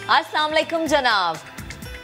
अस्सलाम वालेकुम जनाब।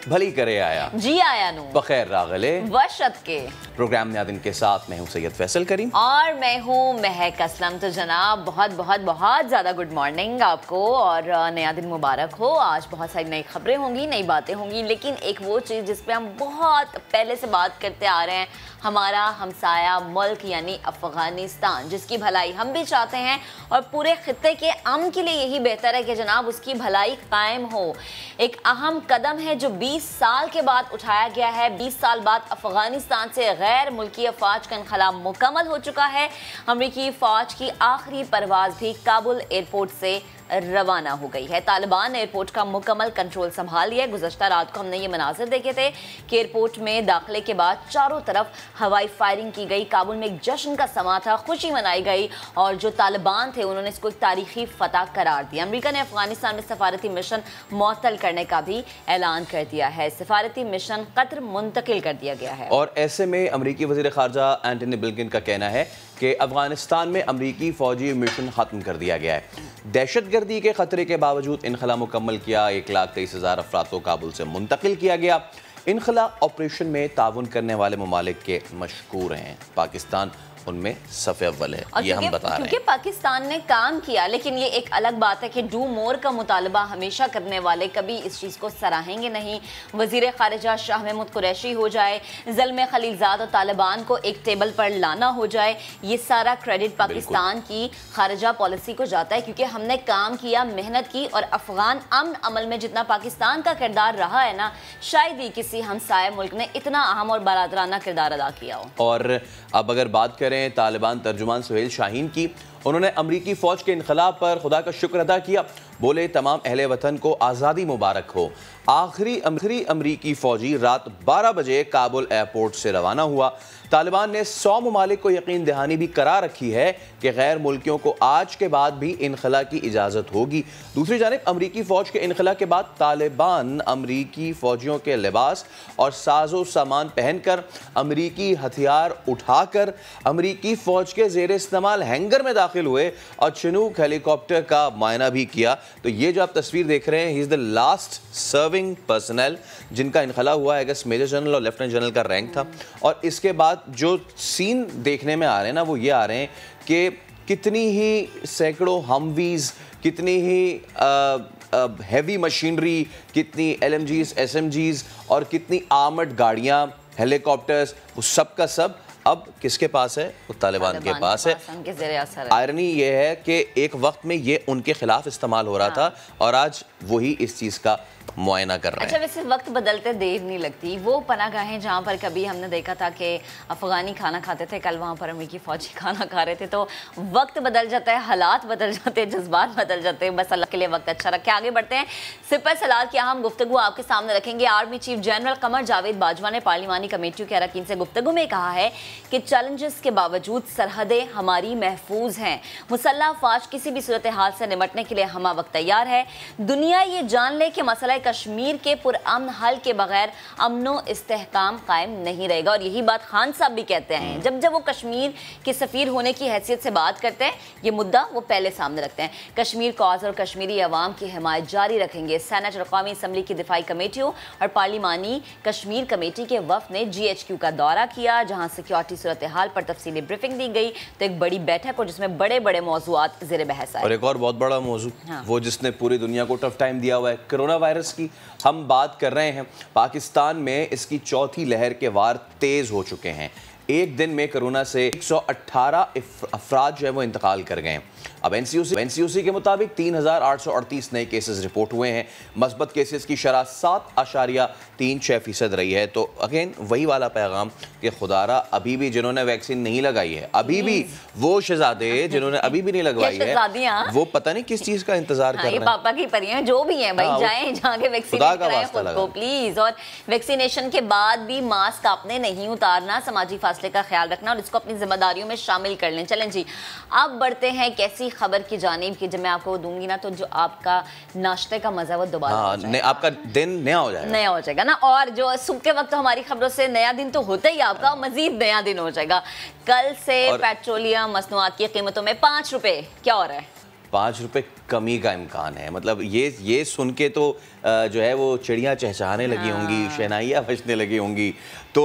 भली करे आया जी आया नू बखैर रागले वशत के प्रोग्राम नया दिन के साथ मैं हूं सैयद फैसल करीम और मैं हूं महक असलम। तो जनाब बहुत बहुत बहुत ज़्यादा गुड मॉर्निंग आपको और नया दिन मुबारक हो। आज बहुत सारी नई खबरें होंगी, नई बातें होंगी, लेकिन एक वो चीज़ जिस पे हम बहुत पहले से बात करते आ रहे हैं, हमारा हमसाया मुल्क यानी अफ़गानिस्तान, जिसकी भलाई हम भी चाहते हैं और पूरे खित्ते के अमन के लिए यही बेहतर है कि जनाब उसकी भलाई कायम हो। एक अहम कदम है जो 20 साल के बाद उठाया गया है। 20 साल बाद अफ़गानिस्तान से गैर मुल्की अफवाज का इनखला मुकम्मल हो चुका है। अमरीकी फ़ौज की आखिरी परवाज़ भी काबुल एयरपोर्ट से रवाना हो गई है। तालिबान एयरपोर्ट का मुकम्मल कंट्रोल संभाल लिया है। गुज़श्ता रात को हमने ये मनाज़िर देखे थे कि एयरपोर्ट में दाखिले के बाद चारों तरफ हवाई फायरिंग की गई। काबुल में एक जश्न का समा था, खुशी मनाई गई और जो तालिबान थे उन्होंने इसको एक तारीखी फतह करार दिया। अमेरिका ने अफगानिस्तान में सफारती मिशन मुअत्तल करने का भी ऐलान कर दिया है। सफारती मिशन कतर मुंतकिल कर दिया गया है। और ऐसे में अमरीकी वज़ीर ख़ारजा एंटनी ब्लिंकन का कहना है कि अफगानिस्तान में अमरीकी फ़ौजी मिशन ख़त्म कर दिया गया है। दहशतगर्दी के ख़तरे के बावजूद इनखला मुकम्मल किया। 1,23,000 अफराद को काबुल से मुंतकिल किया गया। इनखला ऑपरेशन में ताउन करने वाले ममालिक के मशकूर हैं। पाकिस्तान उनमें सफ़े अव्वल है, ये हम बता रहे हैं। क्योंकि पाकिस्तान ने काम किया, लेकिन ये एक अलग बात है कि डू मोर का मुतालबा हमेशा करने वाले कभी इस चीज़ को सराहेंगे नहीं। वज़ीर ख़ारिजा शाह महमूद कुरैशी हो जाए, ज़ल्म खलीलज़ाद और तालिबान को एक टेबल पर लाना हो जाए, ये सारा क्रेडिट पाकिस्तान की खारजा पॉलिसी को जाता है, क्योंकि हमने काम किया, मेहनत की और अफ़गान अमन अमल में जितना पाकिस्तान का किरदार रहा है ना, शायद ही किसी हमसाया मुल्क ने इतना अहम और बारादराना किरदार अदा किया हो। और अब अगर बात करें तालिबान तर्जुमान सुहेल शाहीन की, उन्होंने अमरीकी फ़ौज के इनकलाब पर खुदा का शुक्र अदा किया। बोले तमाम अहले वतन को आज़ादी मुबारक हो। आखिरी अमरीकी फ़ौजी रात 12 बजे काबुल एयरपोर्ट से रवाना हुआ। तालिबान ने 100 ममालिक को यकीन दहानी भी करा रखी है कि गैर मुल्कियों को आज के बाद भी इनखला की इजाज़त होगी। दूसरी जानिब अमरीकी फ़ौज के इनखला के बाद तालिबान अमरीकी फ़ौजियों के लिबास और साजो सामान पहनकर, अमरीकी हथियार उठाकर अमरीकी फ़ौज के ज़ेर इस्तेमाल हैंगर में दाखिल हुए और चिनूक हेलीकॉप्टर का मुआयना भी किया। तो ये जो आप तस्वीर देख रहे हैं, he is the last serving personal जिनका इनखला हुआ है। अगस्त मेजर जनरल और लेफ्टिनेंट जनरल का रैंक था। और इसके बाद जो सीन देखने में आ रहे हैं ना, वो ये आ रहे हैं कि कितनी ही सैकड़ों हमवीज़, कितनी ही हैवी मशीनरी, कितनी LMGs, SMGs और कितनी आर्मर्ड गाड़ियाँ, हेलीकॉप्टर्स, वो सब का सब अब किसके पास है? वो तालिबान के पास है। आयरनी ये है कि एक वक्त में ये उनके खिलाफ इस्तेमाल हो रहा था और आज वही इस चीज़ का मुआयना कर रहे हैं। अच्छा, वैसे वक्त बदलते देर नहीं लगती। वो पनागाहें जहाँ पर कभी हमने देखा था कि अफ़गानी खाना खाते थे, कल वहाँ पर अमेरिकी फ़ौजी खाना खा रहे थे। तो वक्त बदल जाता है, हालात बदल जाते हैं, जज्बात बदल जाते हैं। बस अल्लाह के लिए वक्त अच्छा रखे। आगे बढ़ते हैं। सिपर सलार की अहम गुफ्तगू आपके सामने रखेंगे। Army chief general Qamar Javed Bajwa ने पार्लिमानी कमेटियों के अरकान से गुफ्तगू में कहा है कि चैलेंजेस के बावजूद सरहदें हमारी महफूज हैं। मुसल्लह अफवाज किसी भी सूरत हाल से निपटने के लिए हमा वक्त तैयार है। दुनिया ये जान ले कि मसला कश्मीर के पुरअमन हल के बगैर अमनो इस्तेहकाम कायम नहीं रहेगा। और यही बात खान साहब भी कहते हैं। जब जब वो कश्मीर के सफ़ीर होने की हैसियत से बात करते हैं, ये मुद्दा वो पहले सामने रखते हैं। कश्मीर कॉज और कश्मीरी अवाम की हिमायत जारी रखेंगे। सेनेट और कौमी असम्बली की दिफाई कमेटियों और पार्लिमानी कश्मीर कमेटी के वफ़द ने GHQ का दौरा किया, जहाँ सिक्योरिटी सूरत हाल पर तफसीली ब्रीफिंग दी गई। तो एक बड़ी बैठक हो जिसमें बड़े बड़े मौज़ूआत ज़ेर बहस आए। और एक और बहुत बड़ा मौजू, वो जिसने पूरी दुनिया को टफ टाइम दिया हुआ है, कोरोना वायरस की हम बात कर रहे हैं। पाकिस्तान में इसकी चौथी लहर के वार तेज हो चुके हैं। एक दिन में कोरोना से 118 अफराद जो है वो इंतकाल कर गए। अब एनसीयूसी के मुताबिक 3,838 नए केसेस रिपोर्ट हुए हैं। मस्बत केसेस की शरह 7.36% रही है। तो अगेन वही वाला पैगाम कि खुदारा अभी भी जिन्होंने वैक्सीन नहीं लगाई है, अभी भी वो शहजादे जिन्होंने अभी भी नहीं लगवाई है, वो पता नहीं किस चीज का इंतजार कर रहे हैं। पापा की परियां जो भी हैं भाई, जाएं जाके वैक्सीन कराएं खुद को प्लीज। और वैक्सीनेशन के बाद भी मास्क आपने नहीं उतारना, समाजी फासले का ख्याल रखना और इसको अपनी जिम्मेदारियों में शामिल कर लें। चलें जी, अब बढ़ते हैं कैसी खबर की जानिब की। जब मैं आपको दूंगी ना, तो जो आपका नाश्ते का मजा वो दोबारा आपका दिन नया हो जाएगा ना। और जो सुबह के वक्त हमारी खबरों से नया दिन तो होता ही, आपका मजीद नया दिन हो जाएगा। कल से पेट्रोलियम मसनूआत की कीमतों में 5 रुपए क्या हो रहा है? 5 रुपए कमी का इम्कान है। मतलब ये सुन के तो जो है वो चिड़ियाँ चहचहाने लगी होंगी, शहनाइयाँ बजने लगी होंगी। तो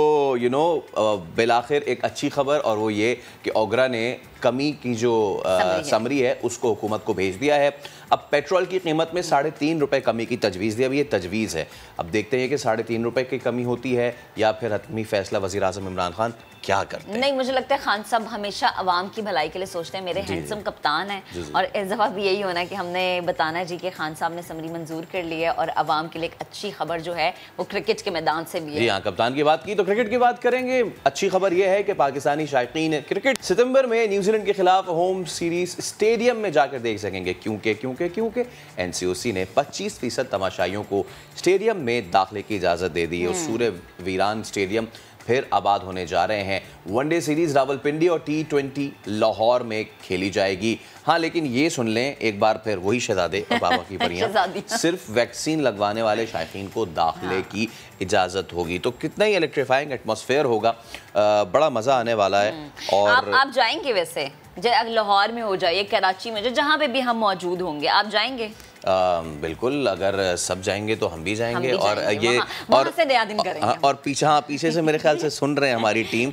बिल आखिर एक अच्छी खबर, और वो ये कि ओगरा ने कमी की जो समरी है उसको हुकूमत को भेज दिया है। अब पेट्रोल की कीमत में 3.5 रुपए कमी की तजवीज़ दी। अब ये तजवीज़ है, अब देखते हैं कि 3.5 रुपए की कमी होती है या फिर हतमी फैसला वज़ीर आज़म इमरान खान क्या करते हैं। नहीं, मुझे लगता है खान साहब हमेशा अवाम की भलाई के लिए सोचते हैं। मेरे हैंडसम कप्तान हैं और इस दफ़ा भी यही होना है कि हमने बताना है जी कि खान साहब ने समरी मंजूर कर ली है और अवाम के लिए एक अच्छी खबर जो है वो क्रिकेट के मैदान से भी है। जी हाँ, कप्तान की बात की तो क्रिकेट की बात करेंगे। अच्छी खबर यह है कि पाकिस्तानी शायकीन क्रिकेट सितंबर में न्यूजीलैंड के खिलाफ होम सीरीज स्टेडियम में जाकर देख सकेंगे, क्योंकि एनसीओसी ने 25% तमाशाइयों को स्टेडियम में दाखिले की इजाज़त दे दी है। उस सूरे वीरान स्टेडियम फिर आबाद होने जा रहे हैं। वनडे सीरीज रावलपिंडी और T20 लाहौर में खेली जाएगी। हाँ, लेकिन ये सुन लें एक बार फिर वही शहजादे और बाबा की परियां, सिर्फ वैक्सीन लगवाने वाले शायकीन को दाखिले की इजाज़त होगी। तो कितना ही इलेक्ट्रीफाइंग एटमॉस्फेयर होगा, बड़ा मज़ा आने वाला है। और आप जाएंगे वैसे, लाहौर में हो जाए, कराची में, जहाँ पे भी हम मौजूद होंगे, आप जाएंगे? बिल्कुल, अगर सब जाएंगे तो हम भी जाएंगे। और ये वहाँ से नया दिन करेंगे। और पीछे से मेरे ख्याल से सुन रहे हैं हमारी टीम,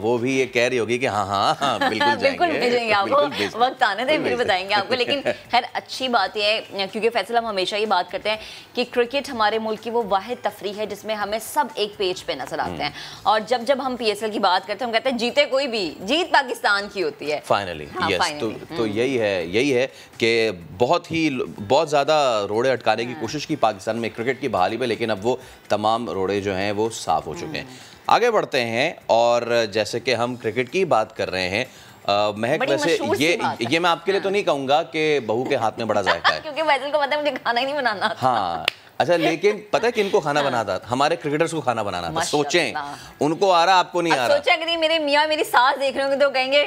वो भी ये कह रही होगी कि हाँ बिल्कुल बिल्कुल भेजेंगे आपको, वक्त आने दें फिर बताएंगे आपको। लेकिन खैर अच्छी बात यह है, क्योंकि फैसल हम हमेशा ये बात करते हैं कि क्रिकेट हमारे मुल्क की वो वाहिद तफरीह है जिसमें हमें सब एक पेज पे नजर आते हैं। और जब हम PSL की बात करते हैं, हम कहते हैं जीते कोई भी, जीत पाकिस्तान की होती है फाइनली। तो यही है कि बहुत ज़्यादा रोड़े अटकाने की कोशिश की पाकिस्तान में क्रिकेट की बहाली पे, लेकिन अब वो तमाम रोड़े जो हैं वो साफ़ हो चुके हैं। आगे बढ़ते हैं, और जैसे कि हम क्रिकेट की बात कर रहे हैं, महक, वैसे ये मैं आपके लिए तो नहीं कहूँगा कि बहू के हाथ में बड़ा जायका है क्योंकि फैसल को पता है मुझे खाना ही नहीं बनाना। हाँ, अच्छा, लेकिन पता है किनको खाना बनाता था? हमारे क्रिकेटर्स को खाना बनाना था। सोचें, उनको आ रहा, आपको नहीं आ रहा। सोचा कि मेरे मियाँ मेरी सास देख रहे होंगे तो कहेंगे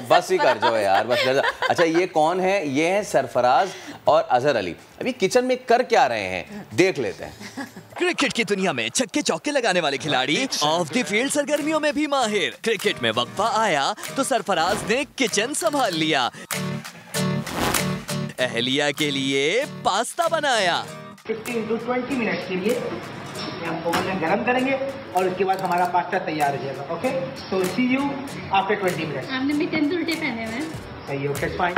बस ही कर जाओ यार, बस कर जाओ। अच्छा, ये कौन है? ये है सरफराज और अजहर अली। अभी किचन में कर क्या रहे हैं, देख लेते हैं। क्रिकेट की दुनिया में छक्के चौके लगाने वाले खिलाड़ी ऑफ द फील्ड सरगर्मियों में भी माहिर। क्रिकेट में वक्फा आया तो सरफराज ने किचन संभाल लिया। अहलिया के लिए पास्ता बनाया। 15 to 20 मिनट के लिए हम ओवन में गरम करेंगे और उसके बाद हमारा पास्ता तैयार हो जाएगा। Okay, so see you after 20 minute. आपने मिटन उल्टे पहने हुए हैं। सही, ओके फाइन।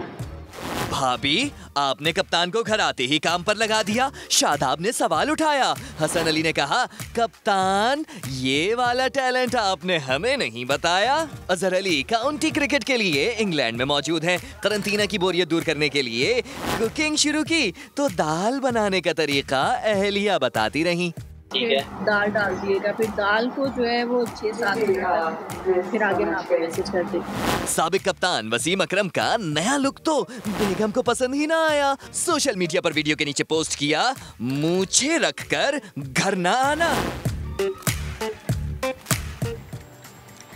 भाभी, आपने कप्तान को घर आते ही काम पर लगा दिया। शादाब ने सवाल उठाया। हसन अली ने कहा, कप्तान ये वाला टैलेंट आपने हमें नहीं बताया। अजहर अली काउंटी क्रिकेट के लिए इंग्लैंड में मौजूद हैं। करंटीना की बोरियत दूर करने के लिए कुकिंग शुरू की तो दाल बनाने का तरीका अहलिया बताती रही। दाल डाल दिएगा, फिर दाल को जो है वो 6-7 मिनट, फिर आगे मैं आपको मैसेज कर देती। साबिक कप्तान वसीम अकरम का नया लुक तो बेगम को पसंद ही ना आया। सोशल मीडिया पर वीडियो के नीचे पोस्ट किया, मूछें रखकर घर ना आना।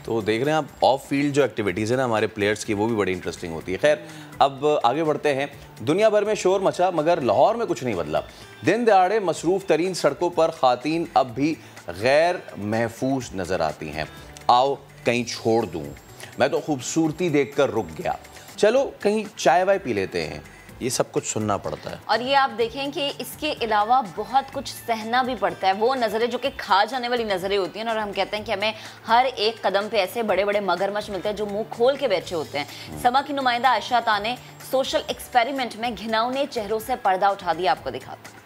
तो देख रहे हैं आप, ऑफ फील्ड जो एक्टिविटीज़ है ना हमारे प्लेयर्स की, वो भी बड़ी इंटरेस्टिंग होती है। खैर, अब आगे बढ़ते हैं। दुनिया भर में शोर मचा मगर लाहौर में कुछ नहीं बदला। दिन दहाड़े मसरूफ़ तरीन सड़कों पर ख़वातीन अब भी गैर महफूज नज़र आती हैं। आओ कहीं छोड़ दूँ, मैं तो खूबसूरती देख कर रुक गया, चलो कहीं चाय वाय पी लेते हैं। ये सब कुछ सुनना पड़ता है। और ये आप देखें कि इसके अलावा बहुत कुछ सहना भी पड़ता है। वो नज़रें जो कि खा जाने वाली नज़रें होती हैं, और हम कहते हैं कि हमें हर एक कदम पे ऐसे बड़े बड़े मगरमच्छ मिलते हैं जो मुंह खोल के बैठे होते हैं। समा की नुमाइंदा आयशा ता ने सोशल एक्सपेरिमेंट में घिनौने चेहरों से पर्दा उठा दिया। आपको दिखाते हैं।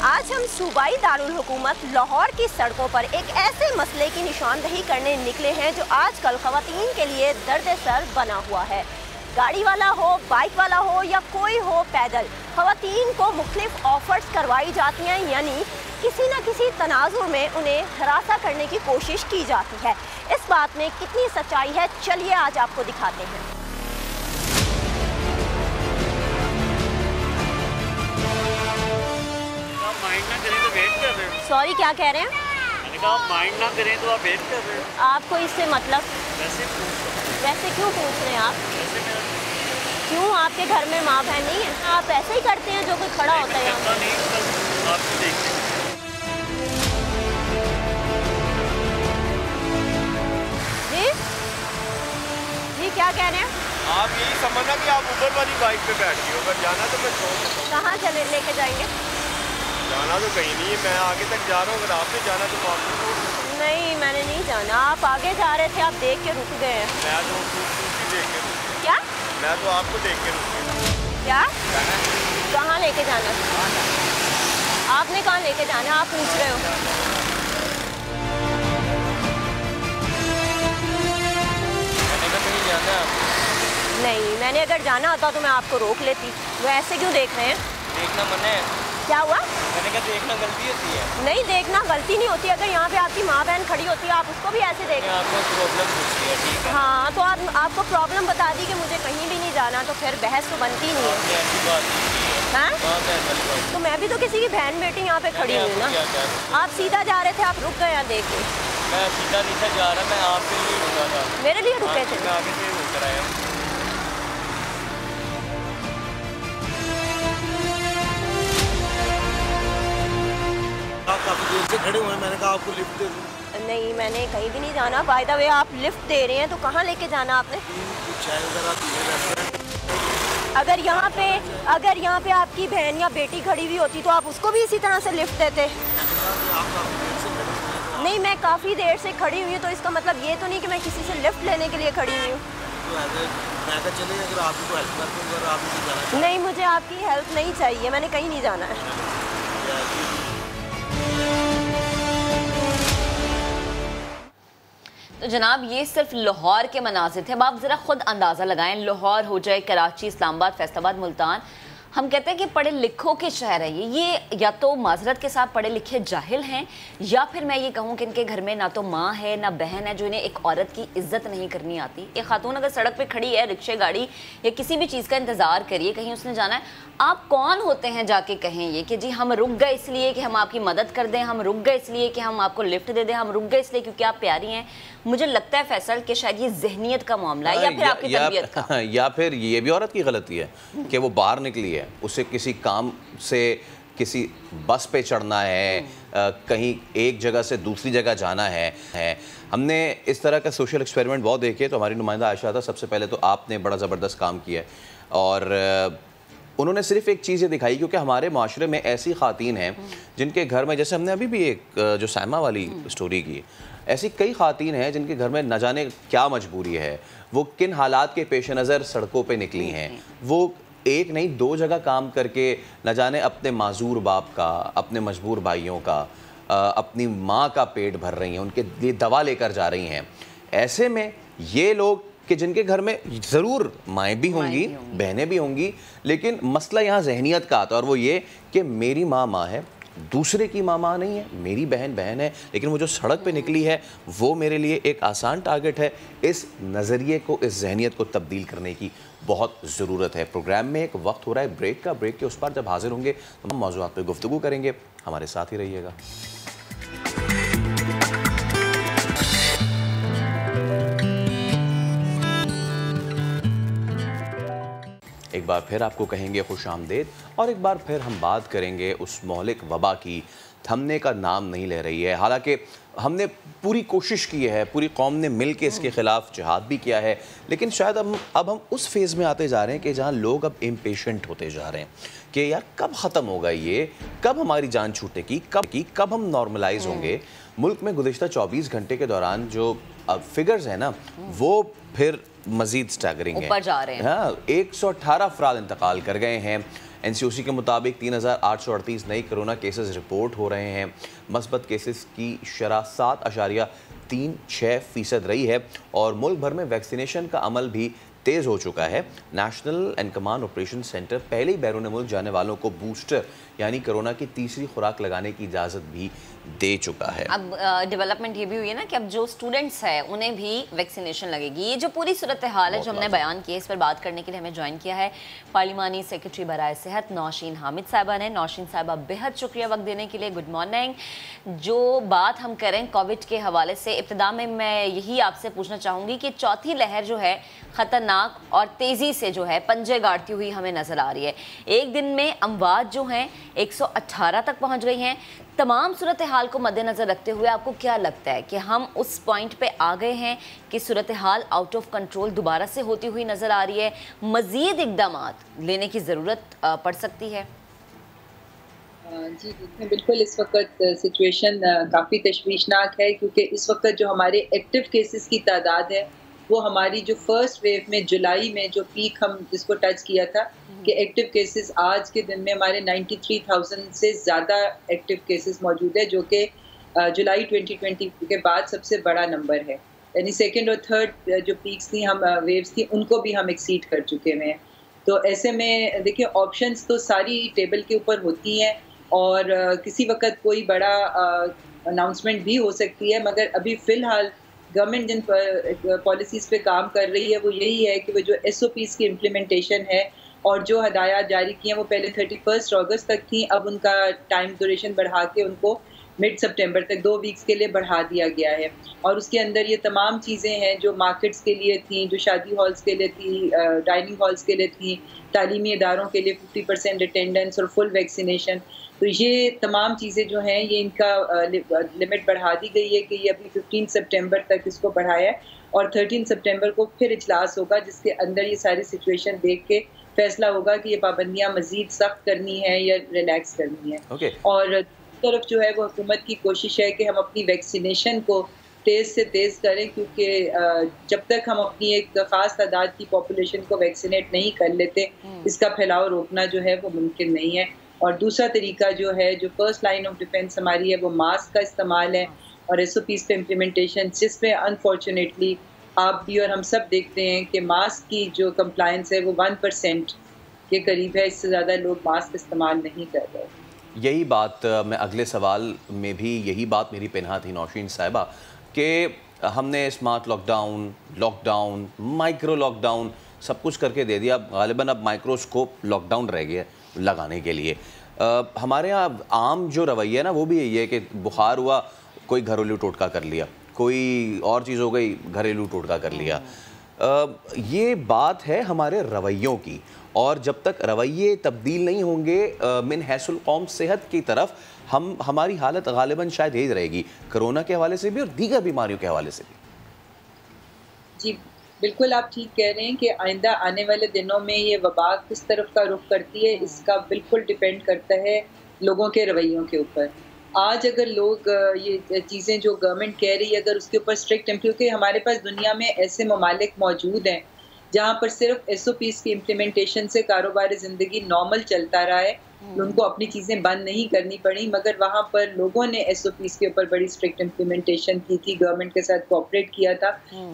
आज हम सूबाई दारुल हुकूमत लाहौर की सड़कों पर एक ऐसे मसले की निशानदही करने निकले हैं जो आजकल खवातीन के लिए दर्द सर बना हुआ है। गाड़ी वाला हो, बाइक वाला हो या कोई हो पैदल, खवातीन को मुख्तलिफ ऑफर्स करवाई जाती हैं, यानी किसी न किसी तनाजुर में उन्हें हरासा करने की कोशिश की जाती है। इस बात में कितनी सच्चाई है, चलिए आज आपको दिखाते हैं। माइंड ना करें तो वेट कर रहे हो। सॉरी, क्या कह रहे हैं? मैंने कहा माइंड ना करें तो आप वेट कर रहे हो। आपको इससे मतलब? वैसे क्यों पूछ रहे हैं आप? क्यों, आपके घर में माँ बहन नहीं है? आप ऐसे ही करते हैं जो कोई खड़ा होता है यहाँ? जी जी, क्या कह रहे हैं? आप यही समझना कि आप ऊपर वाली बाइक पे बैठ गए हो, अगर जाना तो मैं छोड़ देता हूँ। कहाँ चले लेके जाएंगे? जाना तो कहीं नहीं है, मैं आगे तक जा रहा हूँ, अगर आपने जाना तो मैं आपको छोड़ दूँ। नहीं मैंने नहीं जाना, आप आगे जा रहे थे, आप देख के रुक गए हैं। मैं तो खूबसूरती देख के रुकी। क्या? मैं तो आपको देख के रुकी। क्या? कहाँ लेके जाना? आपने कहाँ लेके जाना, आप पूछ रहे हो? मैंने कहा कहीं जाना है आपको? नहीं, मैंने अगर जाना होता तो मैं आपको रोक लेती। वो ऐसे क्यों देख रहे हैं? देखना मना है। क्या हुआ? मैंने कहा देखना गलती होती है। नहीं, देखना गलती नहीं होती। अगर यहाँ पे आपकी माँ बहन खड़ी होती है, आप उसको भी ऐसे देख। आपको प्रॉब्लम पूछती है, ठीक है? हाँ, तो आपको प्रॉब्लम बता दी कि मुझे कहीं भी नहीं जाना, तो फिर बहस तो बनती नहीं है। ऐसी बात नहीं है। हाँ? तो मैं भी तो किसी की बहन बेटी यहाँ पे खड़ी हुई ना। आप सीधा जा रहे थे, आप रुक गए यहाँ देख के। मैं सीधा नहीं था जा रहा, मैं आपके लिए रुका था। मेरे लिए रुके थे? मैं आगे से रुक रहा है। आप काफी देर से खड़े हुए हैं, मैंने कहा आपको लिफ्ट दे दूं। नहीं, मैंने कहीं भी नहीं जाना। बाय द वे आप लिफ्ट दे रहे हैं तो कहाँ लेके जाना आपने? अगर यहाँ पे आपकी बहन या बेटी खड़ी हुई होती तो आप उसको भी इसी तरह से लिफ्ट देते? नहीं, मैं काफ़ी देर से खड़ी हुई हूँ, तो इसका मतलब ये तो नहीं कि मैं किसी से लिफ्ट लेने के लिए खड़ी हुई हूँ। नहीं, मुझे आपकी हेल्प नहीं चाहिए, मैंने कहीं नहीं जाना है। तो जनाब ये सिर्फ लाहौर के मनाजिर थे। अब आप ज़रा ख़ुद अंदाज़ा लगाएं, लाहौर हो जाए, कराची, इस्लामाबाद, फैसलाबाद, मुल्तान, हम कहते हैं कि पढ़े लिखों के शहर है ये या तो माजरत के साथ पढ़े लिखे जाहिल हैं, या फिर मैं ये कहूँ कि इनके घर में ना तो माँ है ना बहन है जो इन्हें एक औरत की इज्जत नहीं करनी आती। एक खातून अगर सड़क पे खड़ी है, रिक्शे गाड़ी या किसी भी चीज़ का इंतज़ार करिए, कहीं उसने जाना है, आप कौन होते हैं जाके कहें ये कि जी हम रुक गए इसलिए कि हम आपकी मदद कर दें, हम रुक गए इसलिए कि हम आपको लिफ्ट दे दें, हम रुक गए इसलिए क्योंकि आप प्यारी हैं। मुझे लगता है फैसल कि शायद ये जहनियत का मामला है या फिर आपकी तरबियत का, या फिर ये भी औरत की गलती है कि वो बाहर निकली है, उसे किसी काम से किसी बस पे चढ़ना है, कहीं एक जगह से दूसरी जगह जाना है। हमने इस तरह का सोशल एक्सपेरिमेंट बहुत देखे, तो हमारी नुमाइंदा आयशा था, सबसे पहले तो आपने बड़ा ज़बरदस्त काम किया है और उन्होंने सिर्फ एक चीज़ ये दिखाई, क्योंकि हमारे माशरे में ऐसी ख़ातीन हैं जिनके घर में, जैसे हमने अभी भी एक जो सैमा वाली स्टोरी की, ऐसी कई ख़ातीन हैं जिनके घर में न जाने क्या मजबूरी है, वो किन हालात के पेश नज़र सड़कों पे निकली हैं, वो एक नहीं दो जगह काम करके न जाने अपने माजूर बाप का, अपने मजबूर भाइयों का, अपनी माँ का पेट भर रही हैं, उनके लिए दवा लेकर जा रही हैं। ऐसे में ये लोग कि जिनके घर में ज़रूर माएँ भी होंगी, बहनें भी होंगी, लेकिन मसला यहाँ जहनियत का आता है, और वो ये कि मेरी माँ है, दूसरे की माँ नहीं है, मेरी बहन बहन है, लेकिन वो जो सड़क पे निकली है वो मेरे लिए एक आसान टारगेट है। इस नज़रिए को, इस जहनियत को तब्दील करने की बहुत ज़रूरत है। प्रोग्राम में एक वक्त हो रहा है ब्रेक का, ब्रेक के उस पर जब हाजिर होंगे तो हम मौज़ूआत पर गुफ्तगू करेंगे, हमारे साथ ही रहिएगा। एक बार फिर आपको कहेंगे खुश आमदेद, और एक बार फिर हम बात करेंगे उस मौलिक वबा की, थमने का नाम नहीं ले रही है। हालांकि हमने पूरी कोशिश की है, पूरी कौम ने मिल के इसके ख़िलाफ़ जिहाद भी किया है, लेकिन शायद अब हम उस फेज़ में आते जा रहे हैं कि जहाँ लोग अब इम्पेशेंट होते जा रहे हैं कि यार कब ख़त्म होगा ये, कब हमारी जान छूटेगी, कब हम नॉर्मलाइज होंगे। मुल्क में गुज़िश्ता 24 घंटे के दौरान जो फिगर्स हैं ना, वो फिर मज़ीद स्टैगरिंग है, ऊपर जा रहे हैं। हाँ, 118 अफराद इंतकाल कर गए हैं। NCOC के मुताबिक 3838 नई कोरोना केसेस रिपोर्ट हो रहे हैं। मस्बत केसेस की शरह 7.36% रही है और मुल्क भर में वैक्सीनेशन का अमल भी तेज़ हो चुका है। National and command operation centre पहले ही बैरून मुल्क जाने वालों को बूस्टर यानी कोरोना की तीसरी खुराक लगाने की इजाज़त भी दे चुका है। अब डेवलपमेंट ये भी हुई है ना कि अब जो स्टूडेंट्स हैं उन्हें भी वैक्सीनेशन लगेगी। ये जो पूरी सूरत हाल है जो हमने बयान की है, इस पर बात करने के लिए हमें ज्वाइन किया है पार्लिमानी सेक्रेटरी बराए सेहत नौशीन हामिद साहिबा ने। नौशीन साहिबा बेहद शुक्रिया वक्त देने के लिए, गुड मॉर्निंग। जो बात हम करें कोविड के हवाले से, इब्तिदा में मैं यही आपसे पूछना चाहूँगी कि चौथी लहर जो है ख़तरनाक और तेज़ी से जो है पंजे गाड़ती हुई हमें नज़र आ रही है। एक दिन में अमवात जो हैं 118 तक पहुँच गई हैं, तमाम सूरत हाल को मद्देनज़र रखते हुए आपको क्या लगता है कि हम उस पॉइंट पे आ गए हैं कि सूरत हाल आउट ऑफ कंट्रोल दोबारा से होती हुई नज़र आ रही है, मज़ीद इक़दामात लेने की ज़रूरत पड़ सकती है? जी बिल्कुल, इस वक्त सिचुएशन काफ़ी तशवीशनाक है, क्योंकि इस वक्त जो हमारे एक्टिव केसेस की तादाद है वो हमारी जो फर्स्ट वेव में जुलाई में जो पीक हम जिसको टच किया था कि एक्टिव केसेस आज के दिन में हमारे 93,000 से ज़्यादा एक्टिव केसेस मौजूद है, जो कि जुलाई 2020 के बाद सबसे बड़ा नंबर है। यानी सेकंड और थर्ड जो पीक्स थी हम वेव्स थी उनको भी हम एक्सीड कर चुके हैं। तो ऐसे में देखिए ऑप्शंस तो सारी टेबल के ऊपर होती हैं और किसी वक्त कोई बड़ा अनाउंसमेंट भी हो सकती है, मगर अभी फ़िलहाल गवर्नमेंट जिन पॉलिसीज़ पे काम कर रही है वो यही है कि वो जो SOPs की इम्प्लीमेंटेशन है और जो हदायत जारी की हैं वो पहले 31 अगस्त तक थी, अब उनका टाइम ड्यूरेशन बढ़ा के उनको मिड सितंबर तक 2 वीक्स के लिए बढ़ा दिया गया है। और उसके अंदर ये तमाम चीज़ें हैं जो मार्केट्स के लिए थी, जो शादी हॉल्स के लिए थी, डाइनिंग हॉल्स के लिए थी, तालीमी इदारों के लिए 50% अटेंडेंस और फुल वैक्सीनेशन, तो ये तमाम चीज़ें जो हैं ये इनका लिमिट बढ़ा दी गई है कि ये अभी 15 सितंबर तक इसको बढ़ाया है और 13 सितंबर को फिर इजलास होगा जिसके अंदर ये सारी सिचुएशन देख के फैसला होगा कि ये पाबंदियाँ मज़ीद सख्त करनी है या रिलैक्स करनी है। और तरफ जो है वो हुकूमत की कोशिश है कि हम अपनी वैक्सीनेशन को तेज़ से तेज़ करें, क्योंकि जब तक हम अपनी एक ख़ास तादाद की पॉपुलेशन को वैक्सीनेट नहीं कर लेते इसका फैलाव रोकना जो है वो मुमकिन नहीं है। और दूसरा तरीका जो है, जो फर्स्ट लाइन ऑफ डिफेंस हमारी है, वो मास्क का इस्तेमाल है और SOPs पे इम्प्लीमेंटेशन, जिसमें अनफॉर्चुनेटली आप भी और हम सब देखते हैं कि मास्क की जो कंप्लायंस है वो 1% के करीब है, इससे ज़्यादा लोग मास्क इस्तेमाल नहीं कर रहे। यही बात मैं अगले सवाल में भी यही बात मेरी पेनहा थी नौशीन साहिबा कि हमने स्मार्ट लॉकडाउन, माइक्रो लॉकडाउन सब कुछ करके दे दिया, गालिबन अब माइक्रोस्कोप लॉकडाउन रह गया लगाने के लिए। हमारे यहाँ आम जो रवैया है ना वो भी यही है कि बुखार हुआ कोई घरेलू टोटका कर लिया, कोई और चीज़ हो गई घरेलू टोटका कर लिया। ये बात है हमारे रवैयों की, और जब तक रवैये तब्दील नहीं होंगे मिन हैसुल कौम सेहत की तरफ हमारी हालत गालिबन शायद यही रहेगी, कोरोना के हवाले से भी और दीगर बीमारियों के हवाले से भी। जी बिल्कुल, आप ठीक कह रहे हैं कि आइंदा आने वाले दिनों में ये वबा किस तरफ का रुख करती है इसका बिल्कुल डिपेंड करता है लोगों के रवैयों के ऊपर। आज अगर लोग ये चीज़ें जो गवर्नमेंट कह रही है अगर उसके ऊपर स्ट्रिक्ट, क्योंकि हमारे पास दुनिया में ऐसे ममालिक मौजूद हैं जहाँ पर सिर्फ SOPs की इम्प्लीमेंटेशन से कारोबार ज़िंदगी नॉर्मल चलता रहा है, उनको अपनी चीज़ें बंद नहीं करनी पड़ी, मगर वहाँ पर लोगों ने SOPs के ऊपर बड़ी स्ट्रिक्ट इम्प्लीमेंटेशन की थी, गवर्नमेंट के साथ कोऑपरेट किया था,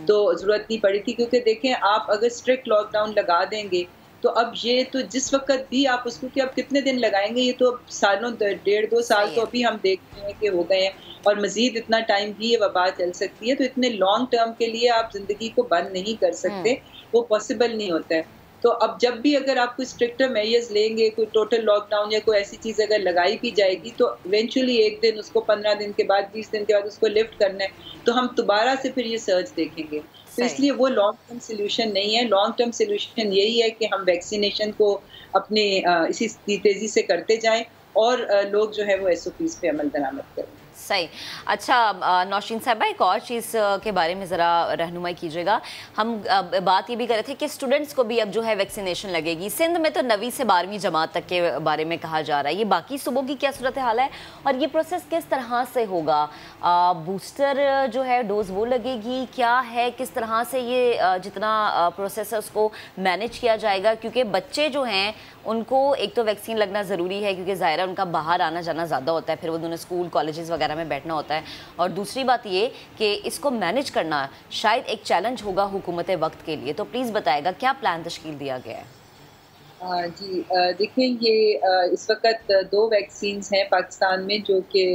तो ज़रूरत नहीं पड़ी थी। क्योंकि देखें, आप अगर स्ट्रिक्ट लॉकडाउन लगा देंगे तो अब ये तो जिस वक्त भी आप उसको कि आप कितने दिन लगाएंगे, ये तो सालों 1.5-2 साल तो अभी हम देखते हैं कि हो गए हैं, और मज़ीद इतना टाइम भी ये वबा चल सकती है। तो इतने लॉन्ग टर्म के लिए आप ज़िंदगी को बंद नहीं कर सकते, वो पॉसिबल नहीं होता है। तो अब जब भी अगर आप कोई स्ट्रिक्टर मेजर्स लेंगे, कोई टोटल लॉकडाउन या कोई ऐसी चीज़ अगर लगाई भी जाएगी, तो इवेंचुअली एक दिन उसको 15 दिन के बाद 20 दिन के बाद उसको लिफ्ट करना है, तो हम दोबारा से फिर ये सर्च देखेंगे। तो इसलिए वो लॉन्ग टर्म सोल्यूशन नहीं है। लॉन्ग टर्म सोल्यूशन यही है कि हम वैक्सीनेशन को अपने इसी तेज़ी से करते जाएं और लोग जो है वो SOPs पे अमल दरामद करें। सही। अच्छा नौशीन साहिबा, एक और चीज़ के बारे में ज़रा रहनुमाई कीजिएगा। हम बात ये भी कर रहे थे कि स्टूडेंट्स को भी अब जो है वैक्सीनेशन लगेगी। सिंध में तो 9वीं से 12वीं जमात तक के बारे में कहा जा रहा है, ये बाकी सूबों की क्या सूरत हाल है और ये प्रोसेस किस तरह से होगा? बूस्टर जो है डोज वो लगेगी क्या है, किस तरह से ये जितना प्रोसेस है उसको मैनेज किया जाएगा? क्योंकि बच्चे जो हैं उनको एक तो वैक्सीन लगना ज़रूरी है क्योंकि ज़ाहिर है उनका बाहर आना जाना ज़्यादा होता है, फिर वो दोनों स्कूल कॉलेजेस वगैरह में बैठना होता है, और दूसरी बात ये कि इसको मैनेज करना शायद एक चैलेंज होगा हुकूमत वक्त के लिए। तो प्लीज़ बताएगा क्या प्लान तश्कील दिया गया है? जी देखिए, ये इस वक्त 2 वैक्सीन्स हैं पाकिस्तान में जो कि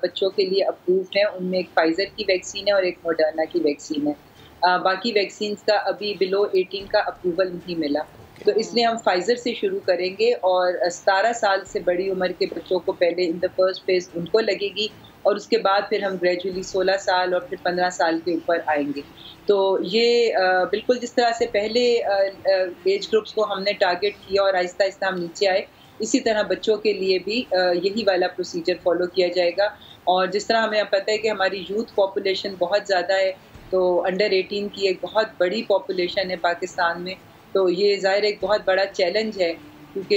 बच्चों के लिए अप्रूव्ड हैं। उनमें एक फाइज़र की वैक्सीन है और एक मॉडर्ना की वैक्सीन है। बाकी वैक्सीन्स का अभी बिलो 18 का अप्रूवल नहीं मिला, तो इसलिए हम फाइज़र से शुरू करेंगे और 17 साल से बड़ी उम्र के बच्चों को पहले इन द फर्स्ट फेज उनको लगेगी और उसके बाद फिर हम ग्रेजुअली 16 साल और फिर 15 साल के ऊपर आएंगे। तो ये बिल्कुल जिस तरह से पहले एज ग्रुप्स को हमने टारगेट किया और आहिस्ता आहिस्ता हम नीचे आए, इसी तरह बच्चों के लिए भी यही वाला प्रोसीजर फॉलो किया जाएगा। और जिस तरह हमें पता है कि हमारी यूथ पॉपुलेशन बहुत ज़्यादा है, तो अंडर 18 की एक बहुत बड़ी पॉपुलेशन है पाकिस्तान में, तो ये ज़ाहिर एक बहुत बड़ा चैलेंज है क्योंकि